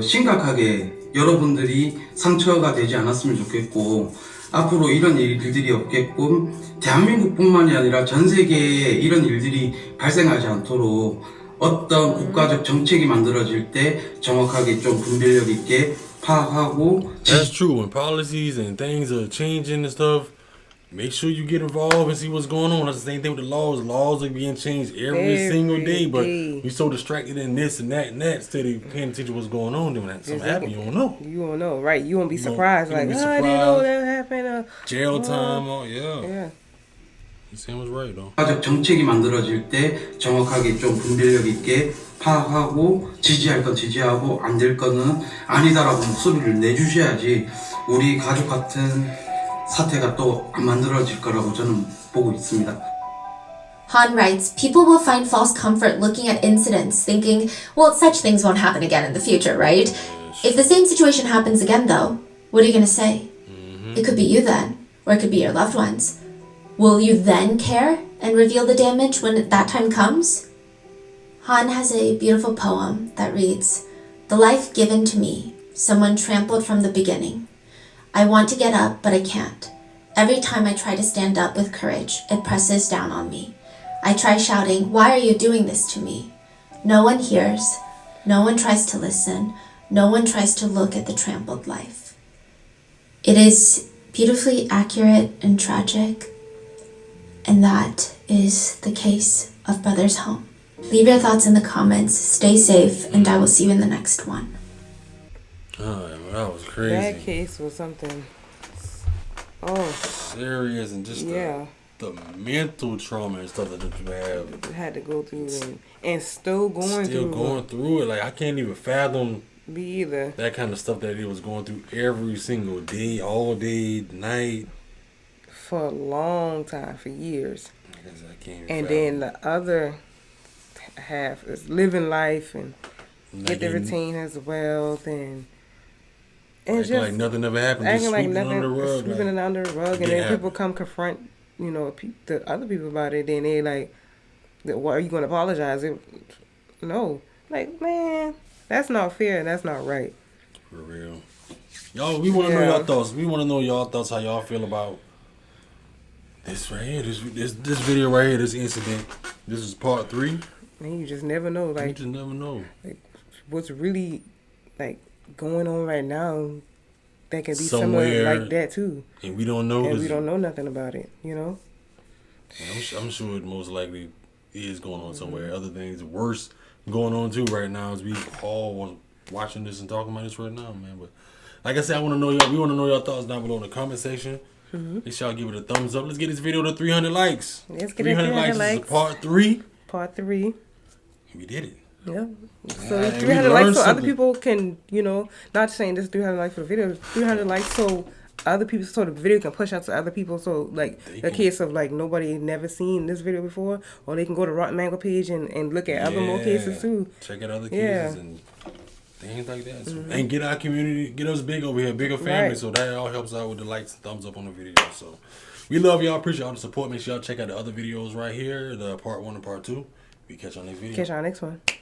심각하게 여러분들이 상처가 되지 않았으면 좋겠고 앞으로 이런 일들이 없게끔 대한민국뿐만이 아니라 전 세계에 이런 일들이 발생하지 않도록 어떤 국가적 정책이 만들어질 때 정확하게 좀 분별력 있게 파악하고 That's true. When policies and things are changing and stuff, make sure you get involved and see what's going on. That's the same thing with the laws. Laws are being changed every single day, but we so distracted in this and that instead of paying attention to what's going on. Then when something happens, you don't know. You don't know, right? You won't be surprised. You Like, won't be I didn't know surprised. that happened. Jail time, yeah. Yeah. You saying was right though. 국가적 정책이 만들어질 때 정확하게 좀 분별력 있게 파악하고 지지할 건 지지하고 안 될 거는 아니다라고 목소리를 내주셔야지 우리 가족 같은 사태가 또 안 만들어질 거라고 저는 보고 있습니다. Han writes, people will find false comfort looking at incidents, thinking, well, such things won't happen again in the future, right? If the same situation happens again, though, what are you going to say? It could be you then, or it could be your loved ones. Will you then care and reveal the damage when that time comes? Han has a beautiful poem that reads, "The life given to me, someone trampled from the beginning. I want to get up, but I can't. Every time I try to stand up with courage, it presses down on me. I try shouting, 'Why are you doing this to me?' No one hears, no one tries to listen, no one tries to look at the trampled life." It is beautifully accurate and tragic, and that is the case of Brothers Home. Leave your thoughts in the comments, stay safe, and I will see you in the next one. Oh, that was crazy. That case was something. Oh, Serious and just yeah. the mental trauma and stuff that you have. Had to go through and still going through it. Like I can't even fathom me either. that kind of stuff that he was going through every single day, all day, night. For a long time, for years. I guess I can't even And fathom. then the other half is living life and get the routine as wealth and just like nothing ever happened. Acting Just like sweeping nothing, under the rug. sweeping it under the rug, and Yeah. then people come confront, the other people about it. Then they like, "Why are you going to apologize?" No, like, man, that's not fair. And that's not right. For real. Y'all, we want to know y'all thoughts. We want to know y'all thoughts, how y'all feel about this right here, this video right here, this incident. This is part 3. And you just never know, You like, just never know. like what's really like going on right now. That could be Somewhere, somewhere like that too, and we don't know. and we don't know nothing about it. And I'm sure it most likely is going on somewhere. Other things worse going on too right now as we all watching this and talking about this right now, man. But like I said, I want to know y'all. We want to know your thoughts down below in the comment section. Make sure y'all give it a thumbs up. Let's get this video to 300 likes. Let's get 300 likes. likes. This is part 3. Part 3. We did it. Yeah. So And we 300 likes learned so other something. people can, not saying this 300 likes for the video, 300 likes so other people, so the video can push out to other people. So like a case of like nobody never seen this video before, or they can go to Rotten Mango page and look at other more cases too. Check out other cases and things like that. So, and get our community, get us big over here, bigger family. Right. So that all helps out with the likes and thumbs up on the video. So we love y'all. Appreciate all the support. Make sure y'all check out the other videos right here, the part 1 and part 2. We catch y'all next video. Catch y'all next one.